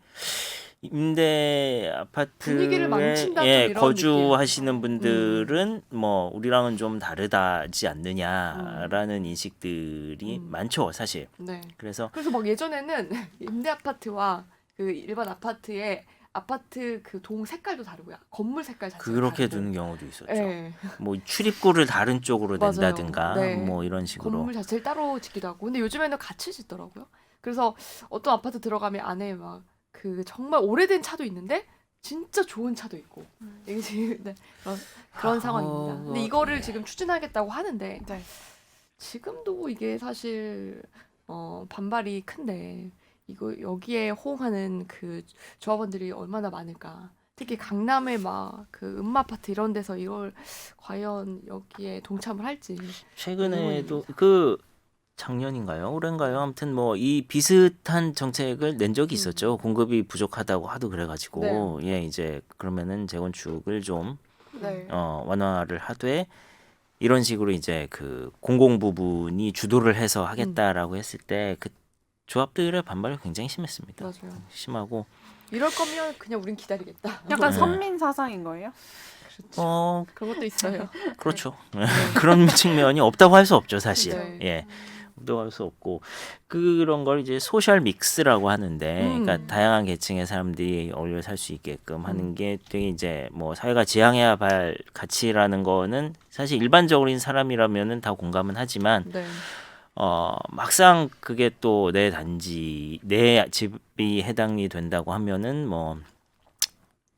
임대 분위기를 망친다, 좀 아파트에 이런 거주하시는 분들은 뭐 우리랑은 좀 다르다지 않느냐라는 인식들이 많죠, 사실. 네. 그래서 막 예전에는 임대 아파트와 그 일반 아파트의 아파트 그 동 색깔도 다르고요. 건물 색깔 자체가 그렇게 다르고. 두는 경우도 있었죠. 네. 뭐 출입구를 다른 쪽으로 맞아요. 낸다든가 네. 뭐 이런 식으로. 건물 자체를 따로 짓기도 하고. 근데 요즘에는 같이 짓더라고요. 그래서 어떤 아파트 들어가면 안에 막 그 정말 오래된 차도 있는데 진짜 좋은 차도 있고. 이게 지금 그런 상황입니다. 근데 이거를 지금 추진하겠다고 하는데 네. 지금도 이게 사실 반발이 큰데 이거 여기에 호응하는 그 조합원들이 얼마나 많을까. 특히 강남의 막 그 음마아파트 이런 데서 이걸 과연 여기에 동참을 할지. 최근에도 그 작년인가요? 올해인가요? 아무튼 뭐 이 비슷한 정책을 낸 적이 있었죠. 공급이 부족하다고 하도 그래가지고 예 이제 그러면은 재건축을 좀 네. 완화를 하되 이런 식으로 이제 그 공공 부분이 주도를 해서 하겠다라고 했을 때 그 조합들의 반발이 굉장히 심했습니다. 맞아요. 심하고 이럴 거면 그냥 우린 기다리겠다. 약간 네. 선민 사상인 거예요? 그렇죠. 그런 것도 있어요. 그렇죠. 그런 측면이 없다고 할 수 없죠, 사실. 네. 예. 없다고 할 수 없고 그런 걸 이제 소셜 믹스라고 하는데, 그러니까 다양한 계층의 사람들이 어울려 살 수 있게끔 하는 게 되게 이제 뭐 사회가 지향해야 할 가치라는 거는 사실 일반적인 사람이라면은 다 공감은 하지만 네. 막상 그게 또 내 단지 내 집이 해당이 된다고 하면은 뭐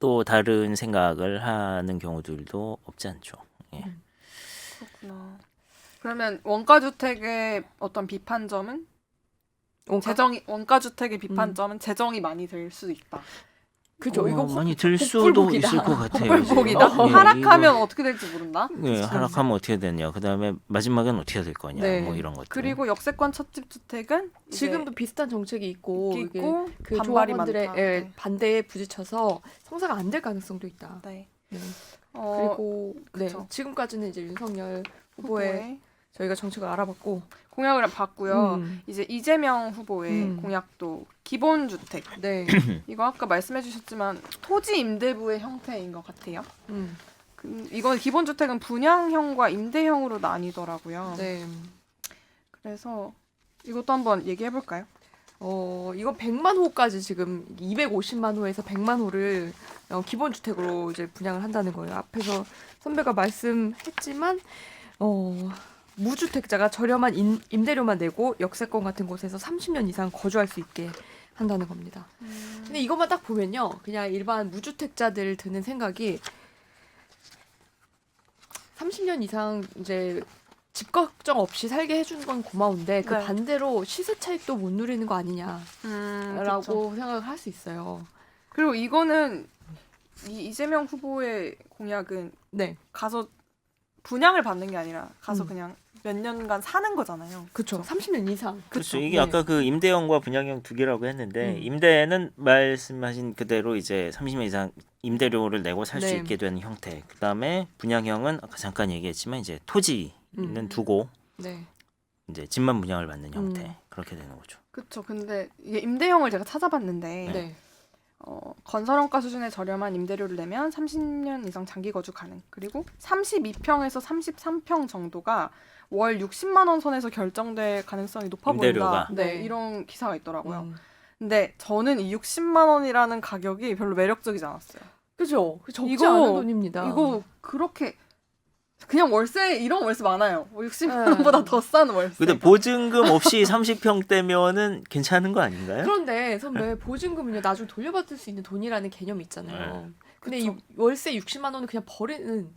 또 다른 생각을 하는 경우들도 없지 않죠. 예. 그렇구나. 그러면 원가 주택의 어떤 비판점은 원가 주택의 비판점은 재정이 많이 들 수 있다. 그죠? 이거 많이 들 수도 복불복이다. 있을 것 같아요. 복불복이다. 예, 하락하면 이거- 어떻게 될지 모른다. 예, 하락하면 어떻게 되냐. 그다음에 마지막엔 어떻게 될 거냐. 네. 뭐 이런 것들. 그리고 역세권 첫집 주택은 이제 지금도 비슷한 정책이 있고 이게 있고 그 반발이 조합원들의 많다. 예, 반대에 부딪혀서 성사가 안 될 가능성도 있다. 네. 네. 그리고 그리고 네, 그쵸. 지금까지는 이제 윤석열 후보의 후보의 저희가 정책을 알아봤고 공약을 봤고요. 음, 이제 이재명 후보의 음. 공약도 기본주택. 네, 이거 아까 말씀해주셨지만 토지 임대부의 형태인 것 같아요. 음, 이거 기본주택은 분양형과 임대형으로 나뉘더라고요. 네. 그래서 이것도 한번 얘기해볼까요? 이거 100만 호까지 지금 250만 호에서 100만 호를 기본 주택으로 이제 분양을 한다는 거예요. 앞에서 선배가 말씀했지만 무주택자가 저렴한 임대료만 내고 역세권 같은 곳에서 30년 이상 거주할 수 있게 한다는 겁니다. 근데 이것만 딱 보면요, 그냥 일반 무주택자들 드는 생각이 30년 이상 이제 집 걱정 없이 살게 해주는 건 고마운데 그 네. 반대로 시세 차익도 못 누리는 거 아니냐라고 그쵸. 생각을 할 수 있어요. 그리고 이거는 이재명 후보의 공약은 네, 가서 분양을 받는 게 아니라 가서 음. 그냥 몇 년간 사는 거잖아요. 그렇죠. 30년 이상. 그렇죠. 그쵸. 이게 네. 아까 그 임대형과 분양형 두 개라고 했는데 음. 임대는 말씀하신 그대로 이제 30년 이상 임대료를 내고 살 수 네. 있게 되는 형태. 그다음에 분양형은 아까 잠깐 얘기했지만 이제 토지는 두고 네. 이제 집만 분양을 받는 형태. 음. 그렇게 되는 거죠. 그렇죠. 근데 이게 임대형을 제가 찾아봤는데 네. 건설원가 수준의 저렴한 임대료를 내면 30년 이상 장기 거주 가능. 그리고 32평에서 33평 정도가 월 60만 원 선에서 결정될 가능성이 높아 임대료가. 보인다. 네, 네. 이런 기사가 있더라고요. 음. 근데 저는 이 60만 원이라는 가격이 별로 매력적이지 않았어요. 그죠. 적지 이거- 않은 돈입니다. 이거 그렇게 그냥 월세 이런 월세 많아요. 60만 네. 원보다 더 싼 월세. 근데 보증금 없이 30평대면은 괜찮은 거 아닌가요? 그런데 선배 보증금은요 나중에 돌려받을 수 있는 돈이라는 개념이 있잖아요. 근데 그쵸. 이 월세 60만 원은 그냥 버리는.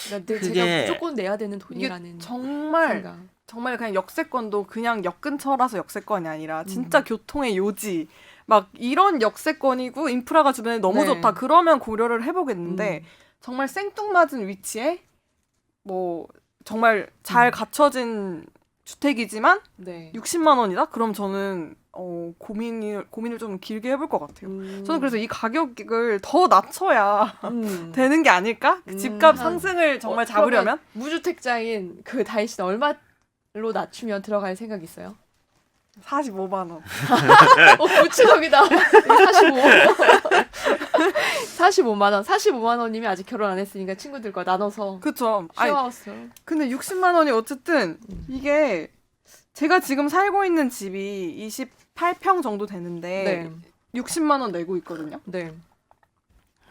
그러니까 제가 그게- 무조건 내야 되는 돈이라는 정말 생각. 정말 그냥 역세권도 그냥 역 근처라서 역세권이 아니라 진짜 교통의 요지 막 이런 역세권이고 인프라가 주변에 너무 네. 좋다 그러면 고려를 해보겠는데 음. 정말 생뚱맞은 위치에 뭐 정말 잘 갖춰진 주택이지만 네. 60만 원이다? 그럼 저는 고민을 좀 길게 해볼 것 같아요. 저는 그래서 이 가격을 더 낮춰야 되는 게 아닐까? 그 집값 한- 상승을 정말 그러면 잡으려면 무주택자인 그 다희 씨는 얼마로 낮추면 들어갈 생각 있어요? 45만 원. 구체적이다. 45. 45만 원. 45만 원이면 아직 결혼 안 했으니까 친구들과 나눠서 그쵸. 아니, 쉐어하우스. 근데 60만 원이 어쨌든 이게 제가 지금 살고 있는 집이 28평 정도 되는데 네. 60만 원 내고 있거든요. 네.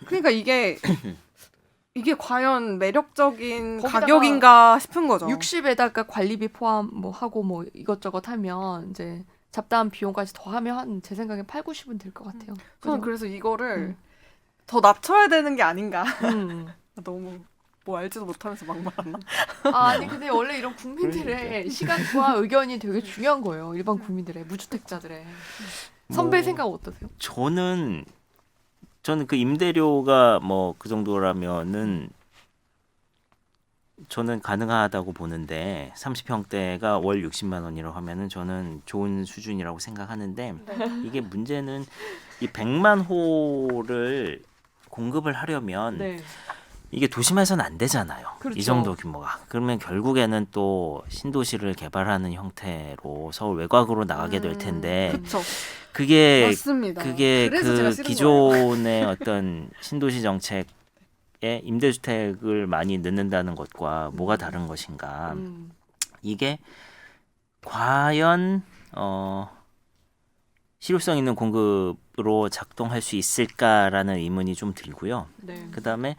그러니까 이게 과연 매력적인 거기다가 가격인가 싶은 거죠. 60에다가 관리비 포함 뭐 하고 뭐 이것저것 하면 이제 잡다한 비용까지 더하면 한 제 생각엔 8, 90은 될 것 같아요. 저는 그죠? 그래서 이거를 음. 더 낮춰야 되는 게 아닌가. 음. 너무 뭐 알지도 못하면서 막 말았나? 아니 근데 원래 이런 국민들의 시각과 의견이 되게 중요한 거예요. 일반 국민들의 무주택자들의. 선배 뭐, 생각 어떠세요? 저는 그 임대료가 뭐 그 정도라면은 저는 가능하다고 보는데 30평대가 월 60만 원이라고 하면은 저는 좋은 수준이라고 생각하는데 이게 문제는 이 100만 호를 공급을 하려면 네. 이게 도심에서는 안 되잖아요. 그렇죠. 이 정도 규모가. 그러면 결국에는 또 신도시를 개발하는 형태로 서울 외곽으로 나가게 될 텐데 그쵸. 그게 맞습니다. 그게 그래서 제가 그 싫은 거예요. 기존의 어떤 신도시 정책에 임대주택을 많이 넣는다는 것과 뭐가 다른 것인가? 음. 이게 과연 실효성 있는 공급으로 작동할 수 있을까라는 의문이 좀 들고요. 네. 그다음에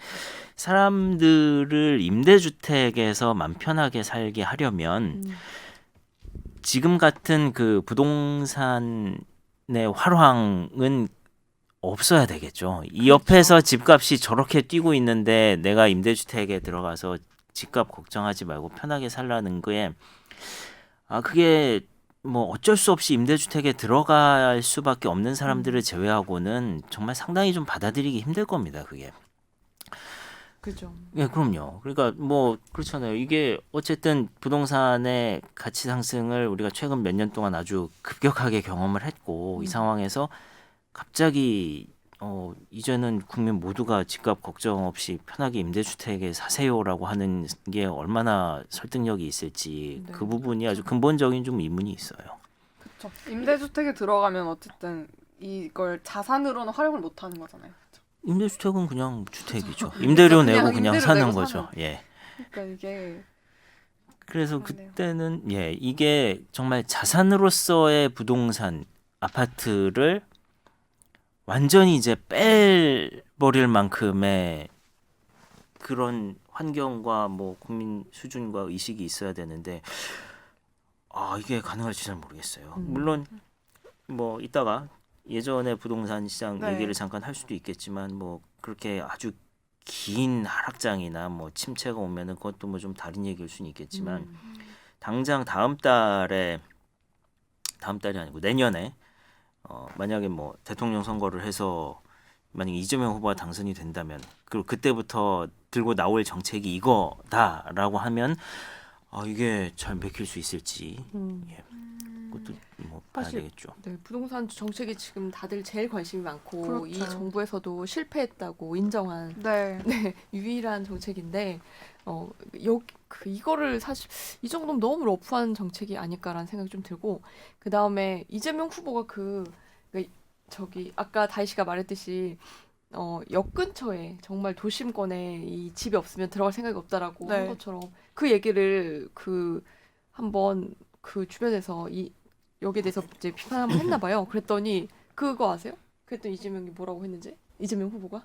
사람들을 임대주택에서 맘 편하게 살게 하려면 지금 같은 그 부동산의 활황은 없어야 되겠죠. 이 옆에서 집값이 저렇게 뛰고 있는데 내가 임대주택에 들어가서 집값 걱정하지 말고 편하게 살라는 거에 그게 뭐 어쩔 수 없이 임대주택에 들어갈 수밖에 없는 사람들을 제외하고는 정말 상당히 좀 받아들이기 힘들 겁니다. 그게. 그죠. 예, 그럼요. 그러니까 뭐 그렇잖아요. 이게 어쨌든 부동산의 가치 상승을 우리가 최근 몇 년 동안 아주 급격하게 경험을 했고 이 상황에서 갑자기 이제는 국민 모두가 집값 걱정 없이 편하게 임대주택에 사세요라고 하는 게 얼마나 설득력이 있을지 네. 그 부분이 아주 근본적인 좀 의문이 있어요. 그렇죠. 임대주택에 들어가면 어쨌든 이걸 자산으로는 활용을 못 하는 거잖아요. 임대주택은 그냥 주택이죠. 임대료 그냥 내고 그냥 임대료 사는 내고 거죠. 사는. 예. 그러니까 이게 그래서 그러네요. 그때는 이게 정말 자산으로서의 부동산 아파트를 완전히 이제 빼버릴 만큼의 그런 환경과 뭐 국민 수준과 의식이 있어야 되는데 이게 가능할지 잘 모르겠어요. 물론 뭐 이따가 예전에 부동산 시장 네. 얘기를 잠깐 할 수도 있겠지만 뭐 그렇게 아주 긴 하락장이나 뭐 침체가 오면은 그것도 뭐 좀 다른 얘기일 수는 있겠지만 당장 다음 달이 아니고 내년에 만약에 뭐 대통령 선거를 해서 만약에 이재명 후보가 당선이 된다면 그리고 그때부터 들고 나올 정책이 이거다라고 하면 이게 잘 맥힐 수 있을지 예. 그것도 뭐 봐야 사실 되겠죠. 네, 부동산 정책이 지금 다들 제일 관심이 많고 그렇죠. 이 정부에서도 실패했다고 인정한 네. 네, 유일한 정책인데 이거를 사실 이 정도면 너무 러프한 정책이 아닐까라는 생각이 좀 들고 그 다음에 이재명 후보가 저기 아까 다희 씨가 말했듯이 역 근처에 정말 도심권에 이 집이 없으면 들어갈 생각이 없다라고 네. 한 것처럼 그 얘기를 한번 그 주변에서 여기에 대해서 이제 비판 한번 했나 봐요. 그랬더니 그거 아세요? 그랬더니 이재명이 뭐라고 했는지? 이재명 후보가?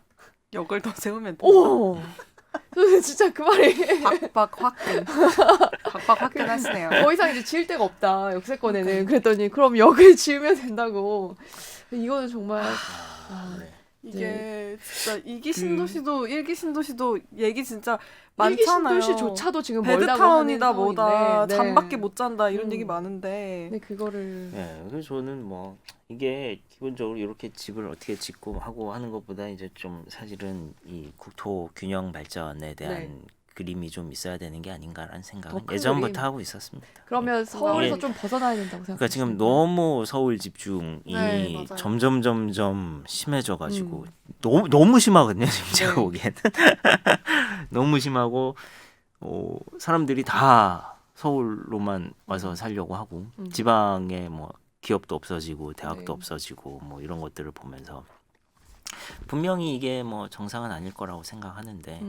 역을 더 세우면 돼. 오! 저는 진짜 그 말이 박박 화끈 하시네요. 더 이상 이제 지을 데가 없다 역세권에는. 그랬더니 그럼 역을 지으면 된다고. 이거는 정말 네. 이게 진짜 2기 신도시도 1기 신도시도 얘기 진짜 많잖아요. 일기 신도시조차도 지금 멀다고 베드타운이다 하는 뭐다 상황인데, 네. 잠밖에 못 잔다 이런 얘기 음. 많은데 네, 그거를 네, 그래서 저는 뭐 이게 기본적으로 이렇게 집을 어떻게 짓고 하고 하는 것보다 이제 좀 사실은 이 국토 균형 발전에 대한 네. 그림이 좀 있어야 되는 게 아닌가라는 생각은 더 큰 예전부터 그림. 하고 있었습니다. 그러면 서울에서 예. 좀 벗어나야 된다고 생각해요. 그러니까 지금 너무 서울 집중이 네, 맞아요. 점점 심해져가지고 음. 너무 심하거든요. 지금 제가 네. 보기에는 너무 심하고 사람들이 다 서울로만 와서 살려고 하고 지방에 뭐 기업도 없어지고 대학도 네. 없어지고 뭐 이런 것들을 보면서 분명히 이게 뭐 정상은 아닐 거라고 생각하는데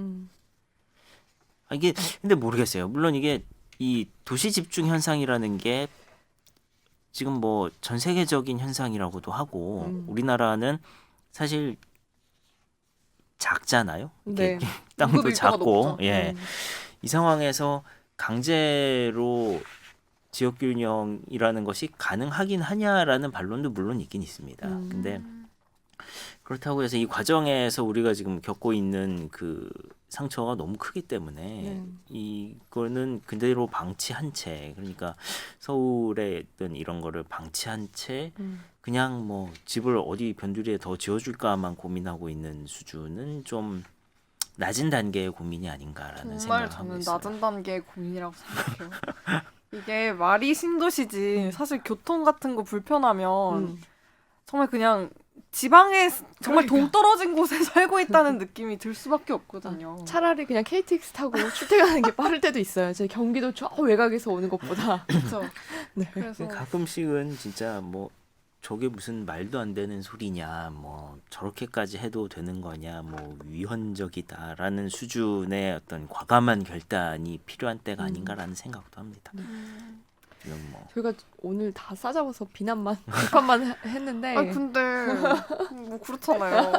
이게 근데 모르겠어요. 물론 이게 이 도시 집중 현상이라는 게 지금 뭐 전 세계적인 현상이라고도 하고 우리나라는 사실 작잖아요. 네. 이렇게 땅도 인구 밀도가 작고 높죠. 예. 이 상황에서 강제로 지역 균형이라는 것이 가능하긴 하냐라는 반론도 물론 있긴 있습니다. 근데 그렇다고 해서 이 과정에서 우리가 지금 겪고 있는 그 상처가 너무 크기 때문에 이거는 그대로 방치한 채 그러니까 서울에 있던 이런 거를 방치한 채 그냥 뭐 집을 어디 변두리에 더 지어줄까만 고민하고 있는 수준은 좀 낮은 단계의 고민이 아닌가라는 정말 생각을 하고 저는 있어요. 낮은 단계의 고민이라고 생각해요. 이게 말이 신도시지 사실 교통 같은 거 불편하면 정말 그냥 지방에 정말 동 떨어진 곳에 살고 있다는 느낌이 들 수밖에 없거든요. 차라리 그냥 KTX 타고 출퇴근하는 게 빠를 때도 있어요. 제 경기도 저 외곽에서 오는 것보다. 그렇죠. 네. 그래서 가끔씩은 진짜 뭐 저게 무슨 말도 안 되는 소리냐 뭐 저렇게까지 해도 되는 거냐 뭐 위헌적이다라는 수준의 어떤 과감한 결단이 필요한 때가 아닌가라는 생각도 합니다. 지금 뭐 저희가 오늘 다 싸잡아서 비판만 했는데 근데 뭐 그렇잖아요.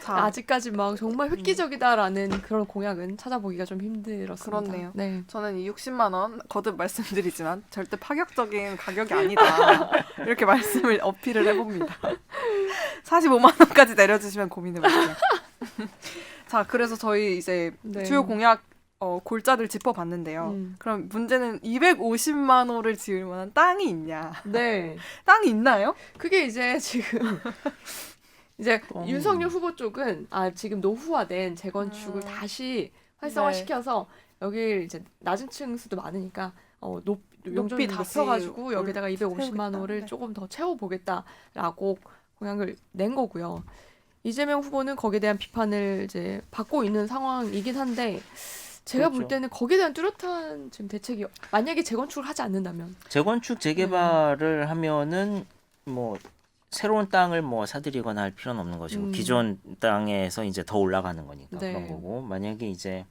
자, 아직까지 막 정말 획기적이다라는 그런 공약은 찾아보기가 좀 힘들었습니다. 그렇네요. 네. 저는 이 60만 원 거듭 말씀드리지만 절대 파격적인 가격이 아니다. 이렇게 말씀을 어필을 해봅니다. 45만 원까지 내려주시면 고민해볼게요. 자, 그래서 저희 이제 네. 주요 공약 골자를 짚어봤는데요. 그럼 문제는 250만 호를 지을 만한 땅이 있냐? 네. 땅이 있나요? 그게 이제 지금 이제 윤석열 후보 쪽은 지금 노후화된 재건축을 다시 활성화시켜서 여기 이제 낮은 층 수도 많으니까 용적률 다시 높여가지고 여기다가 250만 세우겠다. 호를 네. 조금 더 채워보겠다라고 공약을 낸 거고요. 이재명 후보는 거기에 대한 비판을 이제 받고 있는 상황이긴 한데 제가 볼 그렇죠. 때는 거기에 대한 뚜렷한 지금 대책이 만약에 재건축을 하지 않는다면 재건축 재개발을 하면은 뭐 새로운 땅을 뭐 사들이거나 할 필요는 없는 것이고 기존 땅에서 이제 더 올라가는 거니까 네. 그런 거고 만약에 이제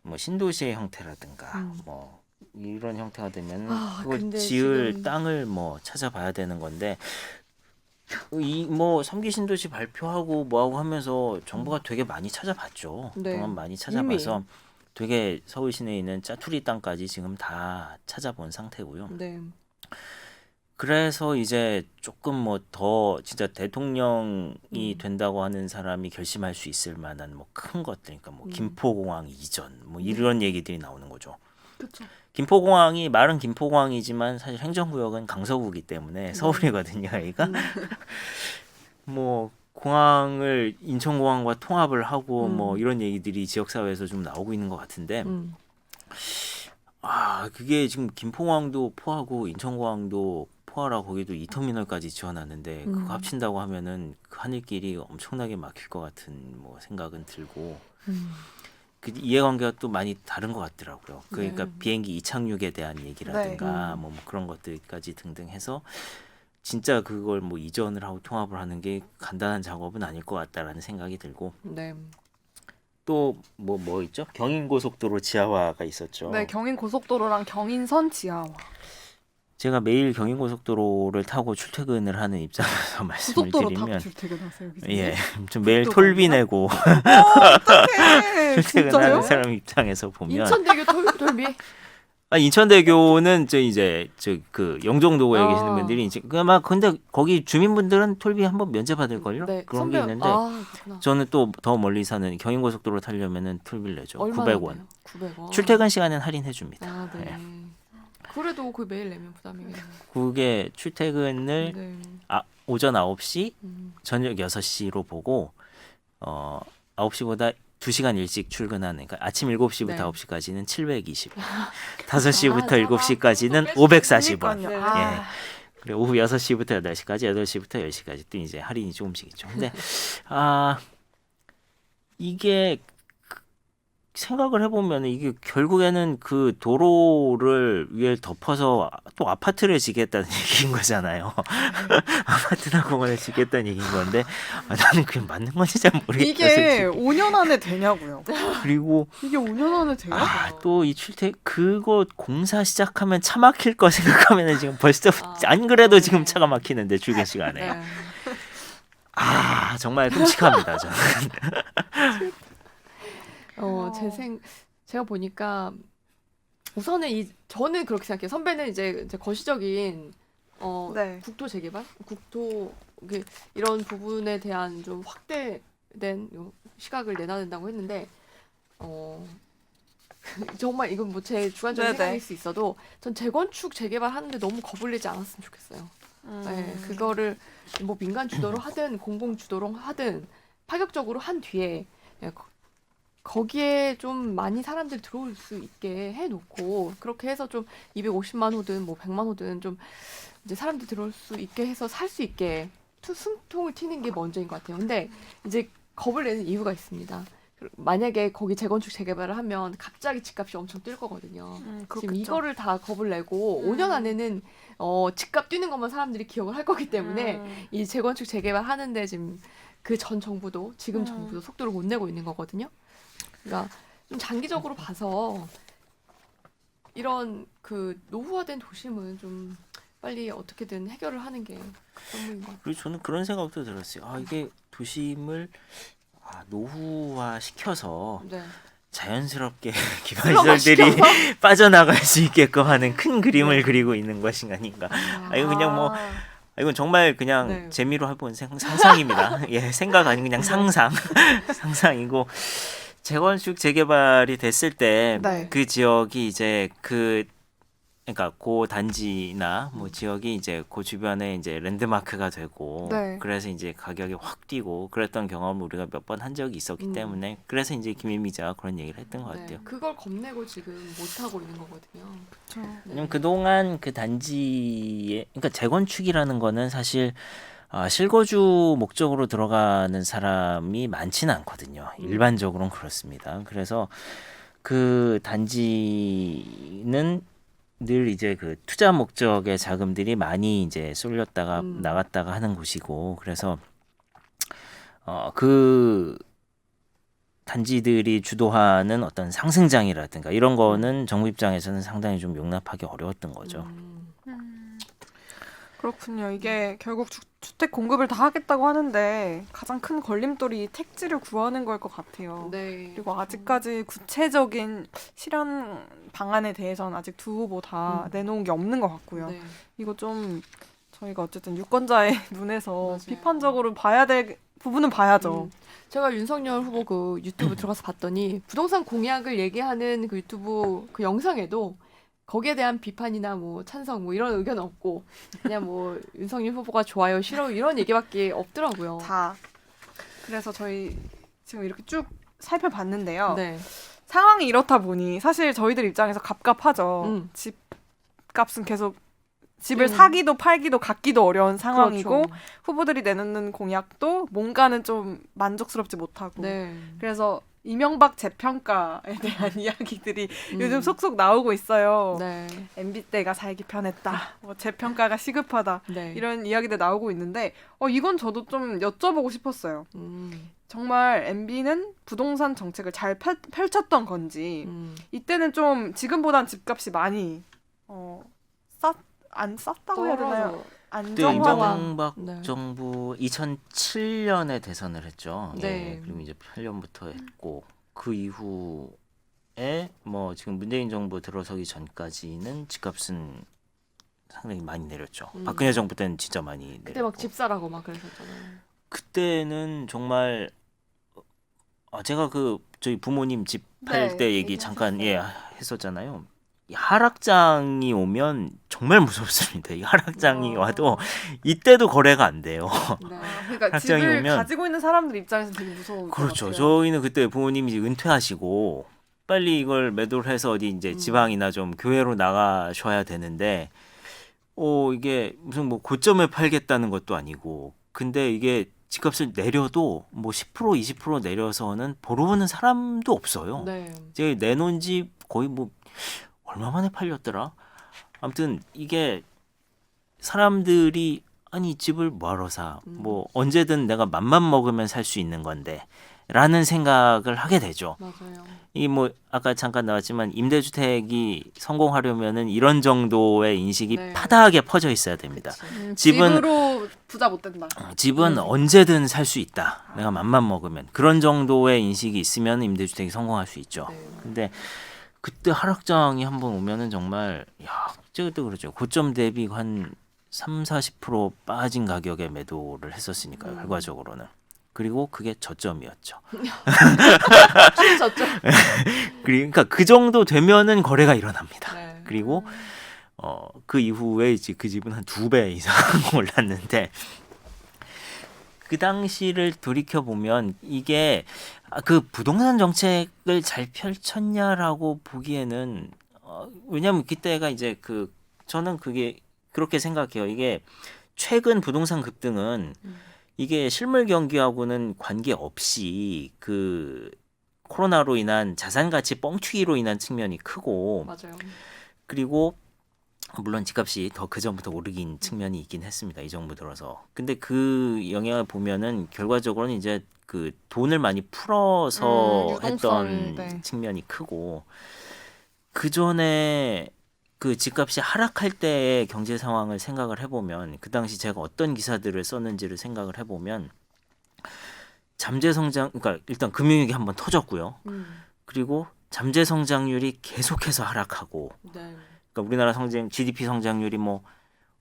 뭐 신도시의 형태라든가 뭐 이런 형태가 되면 그걸 근데 지을 지금 땅을 뭐 찾아봐야 되는 건데 이 뭐 3기 신도시 발표하고 뭐하고 하면서 정부가 되게 많이 찾아봤죠. 네. 그동안 많이 찾아봐서 되게 서울 시내에 있는 짜투리 땅까지 지금 다 찾아본 상태고요. 네. 그래서 이제 조금 뭐 더 진짜 대통령이 된다고 하는 사람이 결심할 수 있을 만한 뭐 큰 것들, 그러니까 뭐 김포공항 이전 뭐 이런 얘기들이 나오는 거죠. 그렇죠. 김포공항이 말은 김포공항이지만 사실 행정구역은 강서구이기 때문에 서울이거든요, 여기가. 뭐 공항을 인천공항과 통합을 하고 뭐 이런 얘기들이 지역사회에서 좀 나오고 있는 것 같은데 그게 지금 김포공항도 포하고 인천공항도 포하라 거기도 2터미널까지 지어놨는데 그거 합친다고 하면은 그 하늘길이 엄청나게 막힐 것 같은 뭐 생각은 들고 그 이해관계가 또 많이 다른 것 같더라고요. 그러니까 네. 비행기 이착륙에 대한 얘기라든가 뭐 그런 것들까지 등등 해서 진짜 그걸 뭐 이전을 하고 통합을 하는 게 간단한 작업은 아닐 것 같다라는 생각이 들고 네. 또 뭐 있죠? 경인고속도로 지하화가 있었죠. 네, 경인 고속도로랑 경인선 지하화. 제가 매일 경인고속도로를 타고 출퇴근을 하는 입장에서 말씀을 고속도로 타고 드리면 출퇴근하세요, 여기서. 예, 좀 매일 국도가 톨비 아니라? 내고 어떡해. 출퇴근하는 진짜요? 사람 입장에서 보면 인천대교 돌비. 인천대교는 저 그 영종도구에 계시는 아. 분들이 이제 아마 근데 거기 주민분들은 톨비 한번 면제 받을 걸요? 네, 그런 게 있는데 그렇구나. 저는 또 더 멀리 사는 경인고속도로 타려면은 톨비를 내죠. 얼마나 900원. 돼요? 900원. 출퇴근 시간은 할인해 줍니다. 네. 예. 그래도 그 매일 내면 부담이겠네요. 그게 출퇴근을 네. 오전 9시, 음. 저녁 6시로 보고 9시보다 2시간 일찍 출근하는 그러니까 아침 7시부터 네. 9시까지는 720. 5시부터 아, 7시까지는 540원. 그러니까요. 네. 아, 그리고 오후 6시부터 8시까지, 8시부터 10시까지 또 이제 할인이 조금씩 있죠. 근데 이게 생각을 해보면 이게 결국에는 그 도로를 위에 덮어서 또 아파트를 지겠다는 얘기인 거잖아요. 아파트나 공원을 지겠다는 얘기인 건데 나는 그게 맞는 건지 잘 모르겠어요. 이게 솔직히. 5년 안에 되냐고요. 그리고 이게 5년 안에 돼요? 또 이 그거 공사 시작하면 차 막힐 거 생각하면 지금 벌써 안 그래도 지금 차가 막히는데 출근 시간에 네. 정말 끔찍합니다. 저는. 제가 보니까 우선은 저는 그렇게 생각해요. 선배는 이제 거시적인 네. 국토 재개발, 이런 부분에 대한 좀 확대된 시각을 내놔야 된다고 했는데 정말 이건 뭐 제 주관적인 네네. 생각일 수 있어도 전 재건축 재개발 하는데 너무 겁을 내지 않았으면 좋겠어요. 네, 그거를 뭐 민간 주도로 하든 공공 주도로 하든 파격적으로 한 뒤에 거기에 좀 많이 사람들이 들어올 수 있게 해놓고 그렇게 해서 좀 250만 호든 뭐 100만 호든 좀 이제 사람들이 들어올 수 있게 해서 살 수 있게 숨통을 튀는 게 먼저인 것 같아요. 근데 이제 겁을 내는 이유가 있습니다. 만약에 거기 재건축 재개발을 하면 갑자기 집값이 엄청 뛸 거거든요. 지금 이거를 다 겁을 내고 5년 안에는 집값 뛰는 것만 사람들이 기억을 할 거기 때문에 이 재건축 재개발 하는데 지금 그 전 정부도 지금 정부도 속도를 못 내고 있는 거거든요. 그러니까 좀 장기적으로 봐서 이런 그 노후화된 도심은 좀 빨리 어떻게든 해결을 하는 게 업무인 것 같아요. 그리고 저는 그런 생각도 들었어요. 아 이게 도심을 노후화 시켜서 네. 자연스럽게 기반시설들이 빠져나갈 수 있게끔 하는 큰 그림을 그리고 있는 것이 아닌가. 이거 그냥 뭐 이건 정말 그냥 네. 재미로 해본 상상입니다. 예, 생각 아닌 그냥 상상, 상상이고 재건축 재개발이 됐을 때 네. 그 지역이 이제 그러니까 그 단지나 뭐 지역이 이제 그 주변에 이제 랜드마크가 되고 네. 그래서 이제 가격이 확 뛰고 그랬던 경험을 우리가 몇 번 한 적이 있었기 때문에 그래서 이제 김혜미 기자가 그런 얘기를 했던 것 같아요. 그걸 겁내고 지금 못 하고 있는 거거든요. 그렇죠. 왜냐면 그동안 그 단지에 그러니까 재건축이라는 거는 사실 실거주 목적으로 들어가는 사람이 많지는 않거든요. 일반적으로는 그렇습니다. 그래서 그 단지는 늘 이제 그 투자 목적의 자금들이 많이 이제 쏠렸다가 나갔다가 하는 곳이고 그래서 그 단지들이 주도하는 어떤 상승장이라든가 이런 거는 정부 입장에서는 상당히 좀 용납하기 어려웠던 거죠. 그렇군요. 이게 결국 주택 공급을 다 하겠다고 하는데 가장 큰 걸림돌이 택지를 구하는 걸 것 같아요. 네. 그리고 아직까지 구체적인 실현 방안에 대해서는 아직 두 후보 다 내놓은 게 없는 것 같고요. 네. 이거 좀 저희가 어쨌든 유권자의 눈에서 맞아요. 비판적으로 봐야 될 부분은 봐야죠. 제가 윤석열 후보 그 유튜브 들어가서 봤더니 부동산 공약을 얘기하는 그 유튜브 그 영상에도 거기에 대한 비판이나 뭐 찬성 뭐 이런 의견 없고 그냥 뭐 윤석열 후보가 좋아요 싫어 이런 얘기밖에 없더라고요. 다. 그래서 저희 지금 이렇게 쭉 살펴봤는데요. 네. 상황이 이렇다 보니 사실 저희들 입장에서 갑갑하죠. 집값은 계속 집을 사기도 팔기도 갖기도 어려운 상황이고 그렇죠. 후보들이 내놓는 공약도 뭔가는 좀 만족스럽지 못하고 네. 그래서 이명박 재평가에 대한 이야기들이 요즘 속속 나오고 있어요. 네. MB 때가 살기 편했다. 뭐 재평가가 시급하다. 네. 이런 이야기들 나오고 있는데 이건 저도 좀 여쭤보고 싶었어요. 정말 MB는 부동산 정책을 잘 펼쳤던 건지 이때는 좀 지금보단 집값이 많이 안 쌌다고 해야 되나요? 그때 안정화가 이명박 네. 정부 2007년에 대선을 했죠. 네. 예, 그리고 이제 8년부터 했고 그 이후에 뭐 지금 문재인 정부 들어서기 전까지는 집값은 상당히 많이 내렸죠. 박근혜 정부 때는 진짜 많이 그때 내렸고. 막 집사라고 막 그러셨잖아요. 그때는 정말 제가 그 저희 부모님 집 팔 네, 때 얘기 잠깐 했었잖아요. 이 하락장이 오면 정말 무섭습니다. 이 하락장이 와도 이때도 거래가 안 돼요. 네. 그러니까 학장이 집을 오면- 가지고 있는 사람들 입장에서 되게 무서운 것 그렇죠. 같아요. 저희는 그때 부모님이 이제 은퇴하시고 빨리 이걸 매도를 해서 어디 이제 지방이나 좀 교외로 나가셔야 되는데 이게 무슨 뭐 고점에 팔겠다는 것도 아니고 근데 이게 집값을 내려도 뭐 10% 20% 내려서는 보러 오는 사람도 없어요. 네. 제가 내놓은 집 거의 뭐 얼마 만에 팔렸더라. 아무튼 이게 사람들이 아니 집을 뭐하러 사? 뭐 언제든 내가 맘만 먹으면 살 수 있는 건데 라는 생각을 하게 되죠. 맞아요. 이 뭐 아까 잠깐 나왔지만 임대주택이 성공하려면은 이런 정도의 인식이 네. 파다하게 퍼져 있어야 됩니다. 집은- 집으로 부자 못 된다. 집은 언제든 살 수 있다. 내가 맘만 먹으면 그런 정도의 인식이 있으면 임대주택이 성공할 수 있죠. 네. 근데 그때 하락장이 한번 오면은 정말 그때 그렇죠. 고점 대비 한 3-40% 빠진 가격에 매도를 했었으니까요. 결과적으로는. 그리고 그게 저점이었죠. 졌죠. 그러니까 그 정도 되면은 거래가 일어납니다. 네. 그리고 그 이후에 이제 그 집은 한 2배 이상 올랐는데 그 당시를 돌이켜 보면 이게 그 부동산 정책을 잘 펼쳤냐라고 보기에는 왜냐하면 그때가 이제 저는 그게 그렇게 생각해요. 이게 최근 부동산 급등은 이게 실물 경기하고는 관계없이 그 코로나로 인한 자산 가치 뻥튀기로 인한 측면이 크고 맞아요. 그리고 물론 집값이 더 그전부터 오르긴 측면이 있긴 했습니다. 이 정부 들어서. 근데 그 영향을 보면은 결과적으로는 이제 그 돈을 많이 풀어서 유동성, 했던 네. 측면이 크고 그 전에 그 집값이 하락할 때의 경제 상황을 생각을 해보면 그 당시 제가 어떤 기사들을 썼는지를 생각을 해보면 잠재 성장 그러니까 일단 금융위기 한번 터졌고요. 그리고 잠재 성장률이 계속해서 하락하고 네. 그러니까 우리나라 GDP 성장률이 뭐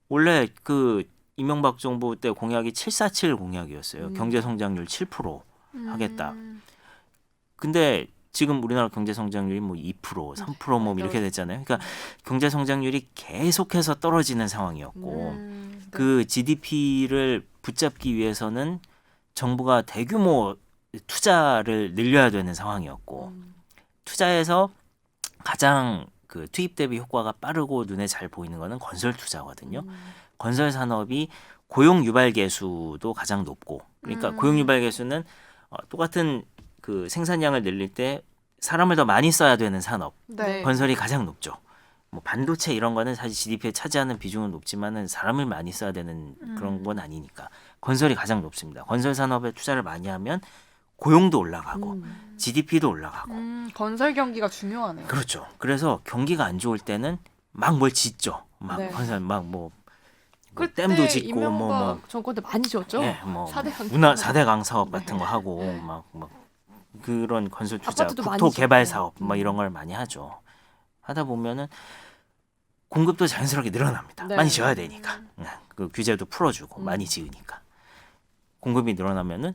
원래 그 이명박 정부 때 공약이 747 공약이었어요. 경제 성장률 7% 하겠다. 근데 지금 우리나라 경제 성장률이 뭐 2%, 3% 뭐 이렇게 됐잖아요. 그러니까 경제 성장률이 계속해서 떨어지는 상황이었고 그 GDP를 붙잡기 위해서는 정부가 대규모 투자를 늘려야 되는 상황이었고 투자에서 가장 그 투입 대비 효과가 빠르고 눈에 잘 보이는 거는 건설 투자거든요. 건설 산업이 고용 유발 계수도 가장 높고 그러니까 고용 유발 계수는 똑같은 그 생산량을 늘릴 때 사람을 더 많이 써야 되는 산업 네. 건설이 가장 높죠. 뭐 반도체 이런 거는 사실 GDP에 차지하는 비중은 높지만은 사람을 많이 써야 되는 그런 건 아니니까 건설이 가장 높습니다. 건설 산업에 투자를 많이 하면 고용도 올라가고 GDP도 올라가고 건설 경기가 중요하네요. 그렇죠. 그래서 경기가 안 좋을 때는 막 뭘 짓죠. 막 네. 건설 막뭐 그때 댐도 짓고 이명박 정권 때 많이 지었죠. 예, 뭐 4대 강 사업 네. 같은 거 하고 막 그런 건설 투자, 아파트도 많이 국토 개발 짓고. 사업 뭐 이런 걸 많이 하죠. 하다 보면은 공급도 자연스럽게 늘어납니다. 네. 많이 지어야 되니까. 그 규제도 풀어주고 많이 지으니까. 공급이 늘어나면은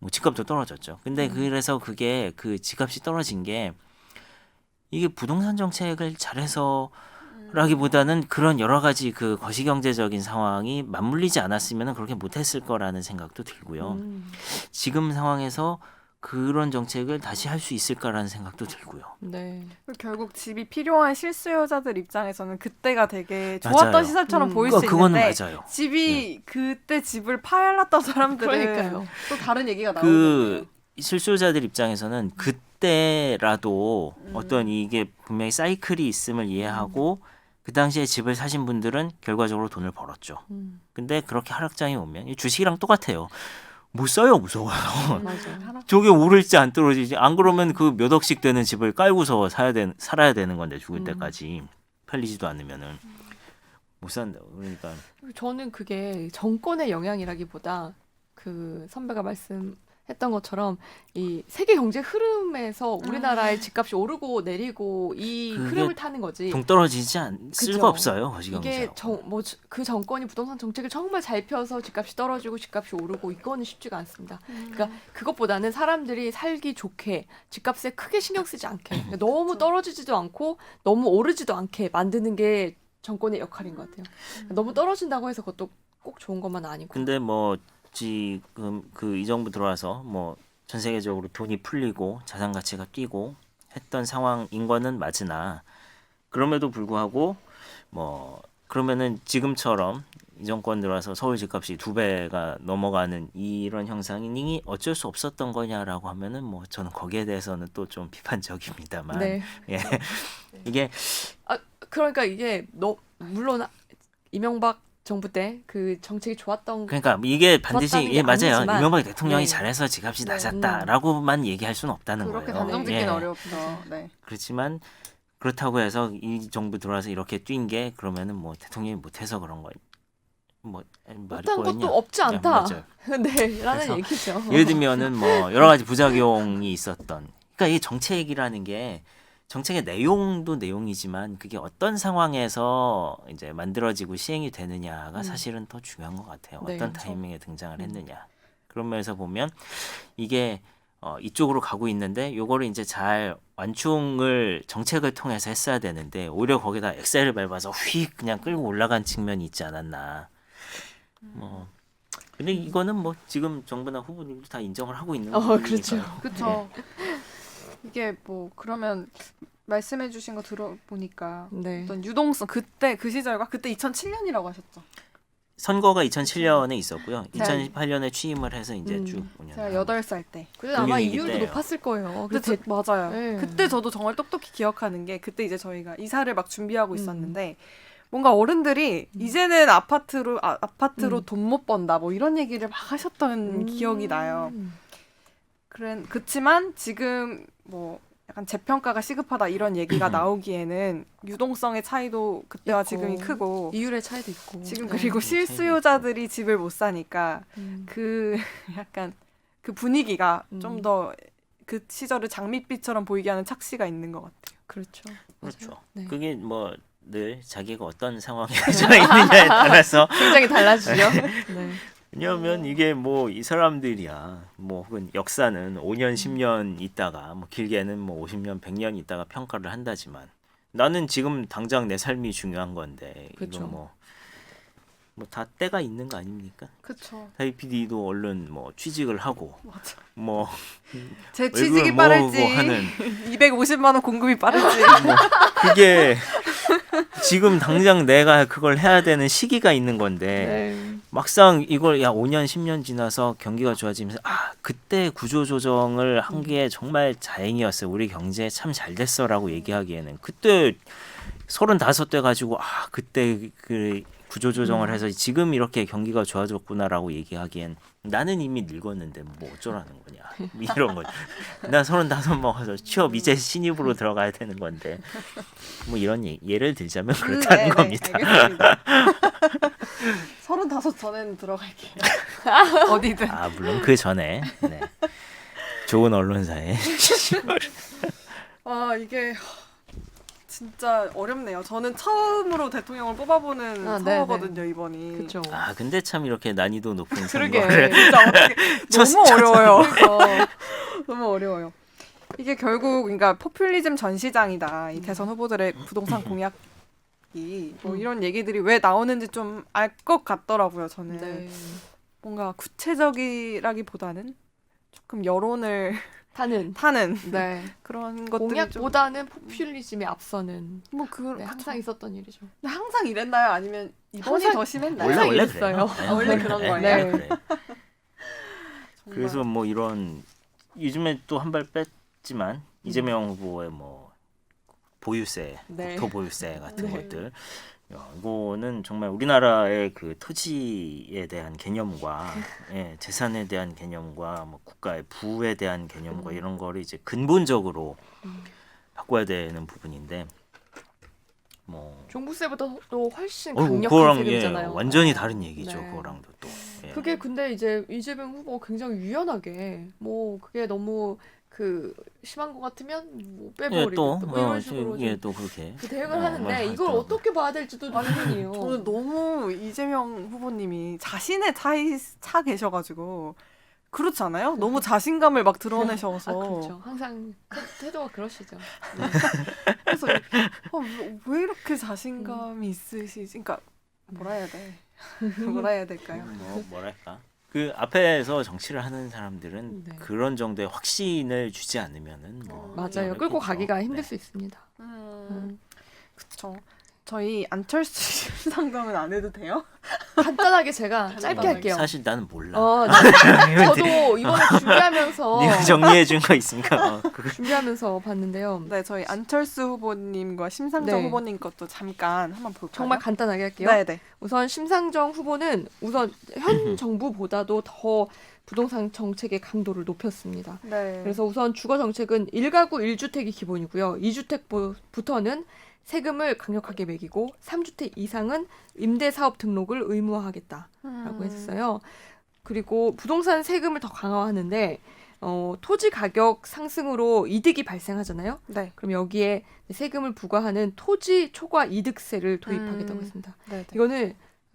뭐 집값도 떨어졌죠. 근데 그래서 그게 그 집값이 떨어진 게 이게 부동산 정책을 잘해서 라기보다는 그런 여러 가지 그 거시경제적인 상황이 맞물리지 않았으면 그렇게 못했을 거라는 생각도 들고요. 지금 상황에서 그런 정책을 다시 할 수 있을까라는 생각도 들고요. 네. 결국 집이 필요한 실수요자들 입장에서는 그때가 되게 맞아요. 좋았던 시절처럼 보일 수 그거는 있는데 맞아요. 집이 그때 집을 팔았던 사람들은 그러니까요. 또 다른 얘기가 그 나오거든요. 실수요자들 입장에서는 그때라도 어떤 이게 분명히 사이클이 있음을 이해하고 그 당시에 집을 사신 분들은 결과적으로 돈을 벌었죠. 근데 그렇게 하락장이 오면 이 주식이랑 똑같아요. 못 써요, 무서워서. 맞아요. 저게 오를지 안 떨어지지. 안 그러면 그 몇 억씩 되는 집을 깔고서 살아야 되는 건데 죽을 때까지 팔리지도 않으면은 못 산다고. 그러니까 저는 그게 정권의 영향이라기보다 그 선배가 말씀했던 것처럼 이 세계 경제 흐름에서 우리나라의 집값이 오르고 내리고 이 그게 흐름을 타는 거지. 동떨어지지 쓸 그죠. 거 없어요, 거시경제. 이게 그 정권이 부동산 정책을 정말 잘 펴서 집값이 떨어지고 집값이 오르고 이거는 쉽지가 않습니다. 그러니까 그것보다는 사람들이 살기 좋게 집값에 크게 신경 쓰지 않게 그러니까 너무 떨어지지도 않고 너무 오르지도 않게 만드는 게 정권의 역할인 것 같아요. 너무 떨어진다고 해서 그것도 꼭 좋은 것만 아니고. 근데 뭐 지금 그 이 정부 들어와서 뭐 전 세계적으로 돈이 풀리고 자산 가치가 뛰고 했던 상황인 거는 맞으나 그럼에도 불구하고 뭐 그러면은 지금처럼 이 정권 들어와서 서울 집값이 2배가 넘어가는 이런 형상이 어쩔 수 없었던 거냐라고 하면은 뭐 저는 거기에 대해서는 또 좀 비판적입니다만 네. 예. 이게 그러니까 이게 물론 이명박 정부 때 그 정책이 좋았던 그러니까 이게 반드시 좋았다는 게 예 맞아요. 아니지만, 이명박 대통령이 네. 잘해서 집값이 네. 낮았다라고만 얘기할 수는 없다는 그렇게 거예요. 단정짓기는 예. 어렵죠. 네. 그렇지만 그렇다고 해서 이 정부 들어와서 이렇게 뛴 게 그러면은 뭐 대통령이 못해서 그런 거 뭐 말이 못한 꼬였냐? 것도 없지 예, 않다. 맞아요. 네, 라는 그래서 얘기죠. 예를 들면은 뭐 여러 가지 부작용이 있었던. 그러니까 이 정책이라는 게 정책의 내용도 내용이지만 그게 어떤 상황에서 이제 만들어지고 시행이 되느냐가 사실은 더 중요한 것 같아요. 네, 어떤 그렇죠. 타이밍에 등장을 했느냐. 그런 면에서 보면 이게 이쪽으로 가고 있는데 요거를 이제 잘 완충을 정책을 통해서 했어야 되는데 오히려 거기다 엑셀을 밟아서 휙 그냥 끌고 올라간 측면이 있지 않았나. 뭐 근데 이거는 뭐 지금 정부나 후보님도 다 인정을 하고 있는 그렇죠. 부분이니까요. 그렇죠. 이게 뭐 그러면 말씀해주신 거 들어보니까 네. 어떤 유동성 그때 그 시절과 그때 2007년이라고 하셨죠. 선거가 2007년에 있었고요. 제가- 2008년에 취임을 해서 이제 쭉 제가 5년. 8살 때. 그래서 아마 금융위기 이율도 때예요. 높았을 거예요. 그때 맞아요. 네. 그때 저도 정말 똑똑히 기억하는 게 그때 이제 저희가 이사를 막 준비하고 있었는데 뭔가 어른들이 이제는 아파트로 돈 못 번다 뭐 이런 얘기를 막 하셨던 기억이 나요. 그렇지만 지금 뭐 약간 재평가가 시급하다 이런 얘기가 나오기에는 유동성의 차이도 그때와 있고, 지금이 크고 이율의 차이도 있고 지금 네. 그리고 실수요자들이 집을 못 사니까 그 약간 그 분위기가 좀 더 그 시절을 장밋빛처럼 보이게 하는 착시가 있는 것 같아요. 그렇죠. 그렇죠. 맞아요. 네. 그게 뭐 늘 자기가 어떤 상황에 처해 있느냐에 따라서 굉장히 달라지죠. 네. 왜냐하면 이게 뭐 이 사람들이야 뭐 혹은 역사는 5년 10년 있다가 뭐 길게는 뭐 50년 100년 있다가 평가를 한다지만 나는 지금 당장 내 삶이 중요한 건데 그쵸. 이거 뭐 다 때가 있는 거 아닙니까? 그렇죠. 타이 PD도 얼른 뭐 취직을 하고 맞아. 뭐 제 월급을 취직이 모으고 빠를지 하는 250만 원 공급이 빠를지 뭐 그게 지금 당장 내가 그걸 해야 되는 시기가 있는 건데 네. 막상 이걸 야 5년 10년 지나서 경기가 좋아지면서 아 그때 구조 조정을 한 게 정말 다행이었어요. 우리 경제 참 잘 됐어라고 얘기하기에는 그때 35대 가지고 아 그때 그 구조 조정을 해서 지금 이렇게 경기가 좋아졌구나라고 얘기하기엔 나는 이미 늙었는데 뭐 어쩌라는 거냐 이런 거죠. 난 35 먹어서 취업 이제 신입으로 들어가야 되는 건데 뭐 이런 예를 들자면 그렇다는 겁니다. 알겠습니다. 35 전에는 들어갈게요. 어디든. 아 물론 그 전에 네. 좋은 언론사에 아 이게 진짜 어렵네요. 저는 처음으로 대통령을 뽑아보는 아, 선거거든요 이번이. 그렇죠. 아 근데 참 이렇게 난이도 높은 그러게. 선거를 진짜 어떻게 너무 첫- 어려워요. 너무 어려워요. 이게 결국 그러니까 포퓰리즘 전시장이다. 이 대선 후보들의 부동산 공약이 뭐 이런 얘기들이 왜 나오는지 좀 알 것 같더라고요. 저는 네. 뭔가 구체적이라기보다는 조금 여론을 타는 타는 네. 그런 것들이 공약보다는 포퓰리즘에 앞서는 좀뭐그 네, 항상 있었던 일이죠. 항상 이랬나요? 아니면 이번이 항상- 더 심했나요? 원래 이랬어요. 그래요. 아, 원래 그런 네, 거예요? 네, 네. 그래요. 정말. 그래서 뭐 이런 요즘에 또 한 발 뺐지만 이재명 후보의 뭐 보유세, 네. 국토 보유세 같은 네. 것들 이거는 정말 우리나라의 그 토지에 대한 개념과 예, 재산에 대한 개념과 뭐 국가의 부에 대한 개념과 이런 거를 이제 근본적으로 바꿔야 되는 부분인데 뭐 종부세보다도 훨씬 그거랑 강력한 세금이잖아요. 완전히 다른 얘기죠. 네. 그거랑도 또 예. 그게 근데 이제 이재명 후보 굉장히 유연하게 뭐 그게 너무 그 심한 것 같으면 뭐 빼버리고 예, 또 뭐 이런 식으로 예, 좀 또 그렇게 그 대응을 뭐 하는데 이걸 또 어떻게 봐야 될지도 고민이에요. 저는 너무 이재명 후보님이 자신의 차 계셔가지고 그렇지 않아요? 너무 자신감을 막 드러내셔서 아, 그렇죠. 항상 태도가 그러시죠. 네. 그래서 왜 이렇게 자신감이 있으시지? 그러니까 뭐라 해야 돼? 뭐라 해야 될까요? 뭐랄까 그 앞에서 정치를 하는 사람들은 네. 그런 정도의 확신을 주지 않으면은 뭐 맞아요. 어렵겠죠. 끌고 가기가 힘들 네. 수 있습니다. 그쵸. 저희 안철수 심상정은 안 해도 돼요? 간단하게 제가 짧게 간단하게. 할게요. 사실 나는 몰라. 네. 저도 이번에 준비하면서 네가 정리해 준 거 있으니까 그거 준비하면서 봤는데요. 네, 저희 안철수 후보님과 심상정 네. 후보님 것도 잠깐 한번 볼까요? 정말 간단하게 할게요. 네네. 우선 심상정 후보는 우선 현 정부보다도 더 부동산 정책의 강도를 높였습니다. 네. 그래서 우선 주거 정책은 1가구 1주택이 기본이고요. 2주택부터는 세금을 강력하게 매기고 3주택 이상은 임대사업 등록을 의무화하겠다라고 했어요. 그리고 부동산 세금을 더 강화하는데 토지 가격 상승으로 이득이 발생하잖아요. 네. 그럼 여기에 세금을 부과하는 토지 초과 이득세를 도입하겠다고 했습니다. 네. 이거는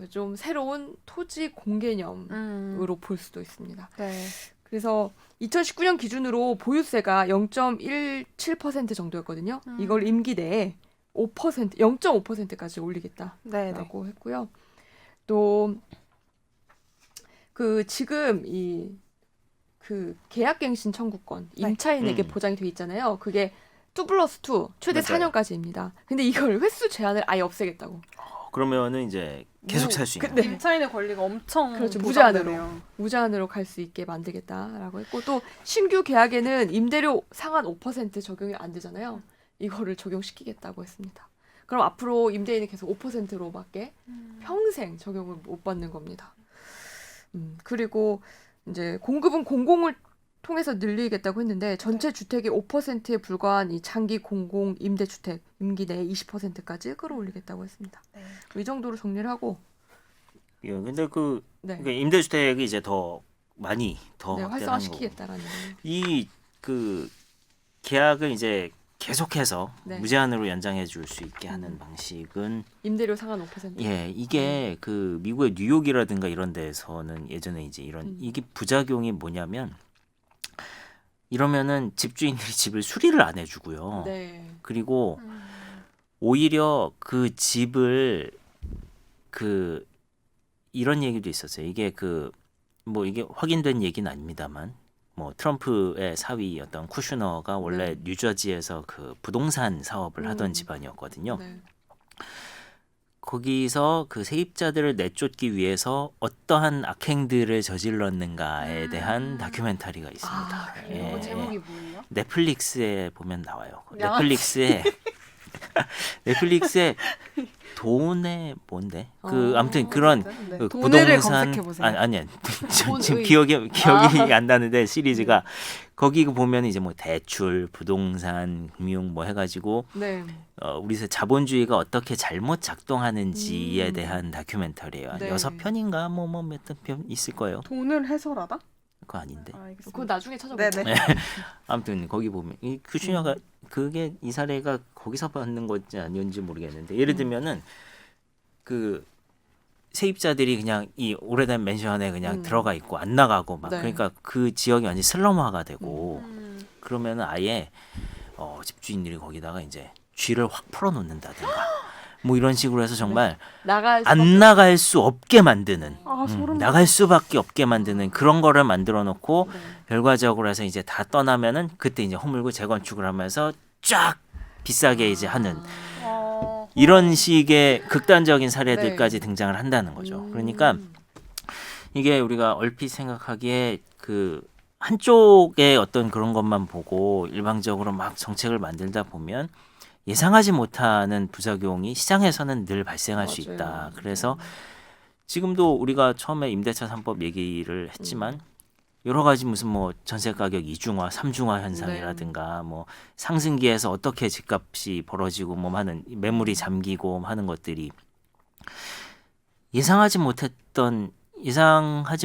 좀 새로운 토지 공개념으로 볼 수도 있습니다. 네. 그래서 2019년 기준으로 보유세가 0.17% 정도였거든요. 이걸 임기 내에 0.5%까지 올리겠다라고 네. 했고요. 또 그 지금 그 계약갱신 청구권 네. 임차인에게 보장이 돼 있잖아요. 그게 2+2 최대 맞아요. 4년까지입니다. 근데 이걸 횟수 제한을 아예 없애겠다고. 그러면은 이제 계속 살 수 있는. 네. 임차인의 권리가 엄청 그렇죠. 보장되네요. 무제한으로 갈 수 있게 만들겠다라고 했고 또 신규 계약에는 임대료 상한 5% 적용이 안 되잖아요. 이거를 적용시키겠다고 했습니다. 그럼 앞으로 임대인이 계속 5%로 밖에 평생 적용을 못 받는 겁니다. 그리고 이제 공급은 공공을 통해서 늘리겠다고 했는데 전체 주택의 5%에 불과한 이 장기 공공 임대주택 임기 내에 20%까지 끌어올리겠다고 했습니다. 네. 이 정도로 정리를 하고 예, 근데 그 네, 그러니까 임대주택이 이제 더 많이 더 네 확대하는 거고 활성화시키겠다라는. 이 그 계약을 이제 계속해서 네. 무제한으로 연장해 줄 수 있게 하는 방식은 임대료 상한 5%. 예, 이게 그 미국의 뉴욕이라든가 이런 데서는 예전에 이제 이런 이게 부작용이 뭐냐면 이러면은 집주인들이 집을 수리를 안 해주고요. 네. 그리고 오히려 그 집을 그 이런 얘기도 있었어요. 이게 그 뭐 이게 확인된 얘기는 아닙니다만 뭐 트럼프의 사위였던 쿠슈너가 원래 네. 뉴저지에서 그 부동산 사업을 하던 음. 집안이었거든요. 네. 거기서 그 세입자들을 내쫓기 위해서 어떠한 악행들을 저질렀는가에 대한 다큐멘터리가 있습니다. 아, 그래요? 예, 제목이 뭐예요? 넷플릭스에 보면 나와요. 야. 넷플릭스에 돈의 뭔데? 그 아무튼 그런 네. 그 돈을 부동산 검색해 보세요. 아니야 지금 돈의. 기억이 안 나는데 시리즈가 거기 보면 이제 뭐 대출, 부동산, 금융 뭐 해가지고 네. 우리 자본주의가 어떻게 잘못 작동하는지에 음. 대한 다큐멘터리예요. 네. 6편인가 뭐 몇 편 있을 거예요. 돈을 해설하다? 그거 아닌데. 알겠습니다. 그거 나중에 찾아보세요. 네네. 아무튼 거기 보면 이 쿠슈너가 그게 이 사례가 거기서 받는 건지 아니었는지 모르겠는데 예를 들면은 그 세입자들이 그냥 이 오래된 맨션에 그냥 들어가 있고 안 나가고 막 네. 그러니까 그 지역이 완전 슬럼화가 되고 음. 그러면은 아예 집주인들이 거기다가 이제 쥐를 확 풀어놓는다든가 뭐 이런 식으로 해서 정말 나갈 안 수밖에 나갈 수 없게 만드는 아 소름. 나갈 수밖에 없게 만드는 그런 거를 만들어 놓고 네. 결과적으로 해서 이제 다 떠나면은 그때 이제 허물고 재건축을 하면서 쫙 비싸게 이제 하는 이런 식의 극단적인 사례들까지 네. 등장을 한다는 거죠. 그러니까 이게 우리가 얼핏 생각하기에 그 한쪽의 어떤 그런 것만 보고 일방적으로 막 정책을 만들다 보면 예상하지 못하는 부작용이 시장에서는 늘 발생할 수 맞아요. 있다. 그래서 지금도 우리가 처음에 임대차 3법 얘기를 했지만 여러 가지 무슨 뭐 전세 가격 이중화, 삼중화 현상이라든가 뭐 상승기에서 어떻게 집값이 벌어지고 뭐 하는 매물이 잠기고 하는 것들이 예상하지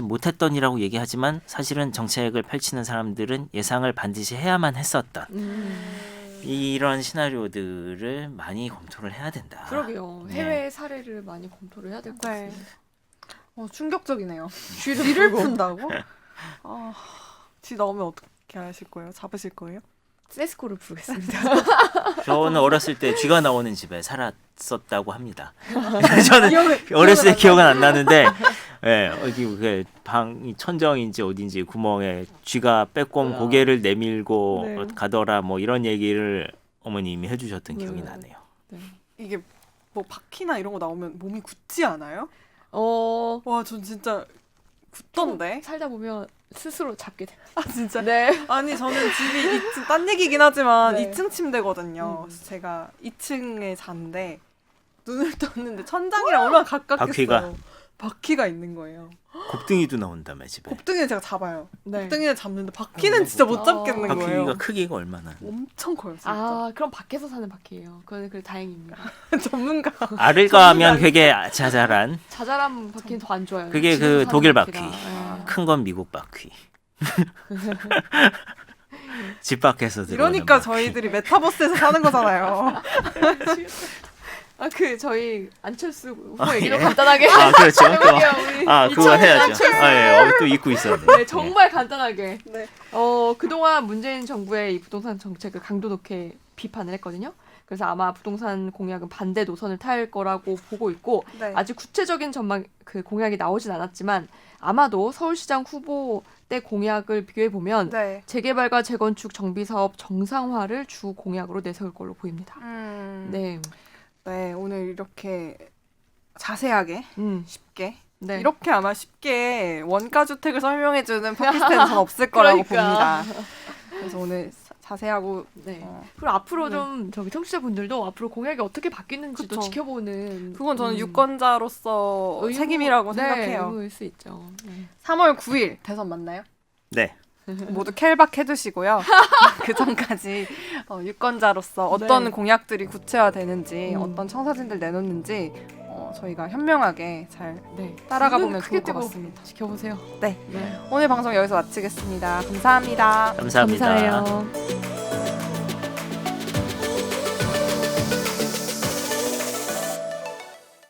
못했던이라고 얘기하지만 사실은 정책을 펼치는 사람들은 예상을 반드시 해야만 했었던 이런 시나리오들을 많이 검토를 해야 된다. 그러게요. 네. 해외 사례를 많이 검토를 해야 될 것 네. 같습니다. 충격적이네요. 쥐를 푼다고? 쥐 나오면 어떻게 하실 거예요? 잡으실 거예요? 세스코를 부르겠습니다. 저는 어렸을 때 쥐가 나오는 집에 살았었다고 합니다. 저는 어렸을 때 기억은 안 나는데, 예, 여기 그 방이 천정인지 어딘지 구멍에 쥐가 빼꼼 고개를 내밀고 네. 가더라 뭐 이런 얘기를 어머님이 해주셨던 기억이 나네요. 네. 이게 뭐 바퀴나 이런 거 나오면 몸이 굳지 않아요? 와, 전 진짜 굳던데. 살다 보면 스스로 잡게 돼요. 아 진짜. 네. 아니 저는 집이 2층 딴 얘기긴 하지만 네. 2층 침대거든요. 그래서 제가 2층에 잤는데 눈을 떴는데 천장이랑 얼마나 가깝겠어요. 바퀴가 있는 거예요. 곱등이도 나온다며 집에. 곱등이는 제가 잡아요. 네. 곱등이는 잡는데 바퀴는 진짜 못 잡겠는 바퀴가 거예요. 크기가 얼마나? 엄청 커요, 진짜. 아, 그럼 밖에서 사는 바퀴예요. 그건 그래 다행입니다. 전문가. 알을 까면 되게 자잘한 자잘한 바퀴는 더 안 좋아요. 그게 집에서 그 사는 독일 바퀴라. 바퀴. 네. 큰 건 미국 바퀴. 집 밖에서 들어오는 이러니까 바퀴. 저희들이 메타버스에서 사는 거잖아요. 저희 안철수 후보 아, 얘기로 예. 간단하게 아 그렇죠. 해볼게요. 우리 그거 해야죠. 안철수. 또 잊고 있었네. 네, 정말 간단하게. 네. 그동안 문재인 정부의 이 부동산 정책을 강도 높게 비판을 했거든요. 그래서 아마 부동산 공약은 반대 노선을 탈 거라고 보고 있고 네. 아직 구체적인 전망 그 공약이 나오진 않았지만 아마도 서울시장 후보 때 공약을 비교해 보면 네. 재개발과 재건축 정비 사업 정상화를 주 공약으로 내세울 걸로 보입니다. 네. 네, 오늘 이렇게 자세하게 쉽게 네. 이렇게 아마 쉽게 원가 주택을 설명해주는 팟캐스트는 전 없을 거라고 그러니까. 봅니다. 그래서 오늘 자세하고 네. 그리고 앞으로 네. 좀 저기 청취자분들도 앞으로 공약이 어떻게 바뀌는지도 그쵸. 지켜보는 그건 저는 유권자로서 의무- 책임이라고 네, 생각해요. 의무일 수 있죠. 네. 3월 9일 대선 맞나요? 네. 모두 켈박해 두시고요. 그 전까지 유권자로서 어떤 네. 공약들이 구체화되는지 어떤 음. 청사진들 내놓는지 저희가 현명하게 잘 네. 따라가 눈은 보면 크게 좋을 것 뜨고 같습니다. 지켜보세요. 네. 네. 오늘 방송 여기서 마치겠습니다. 감사합니다. 감사합니다. 감사해요.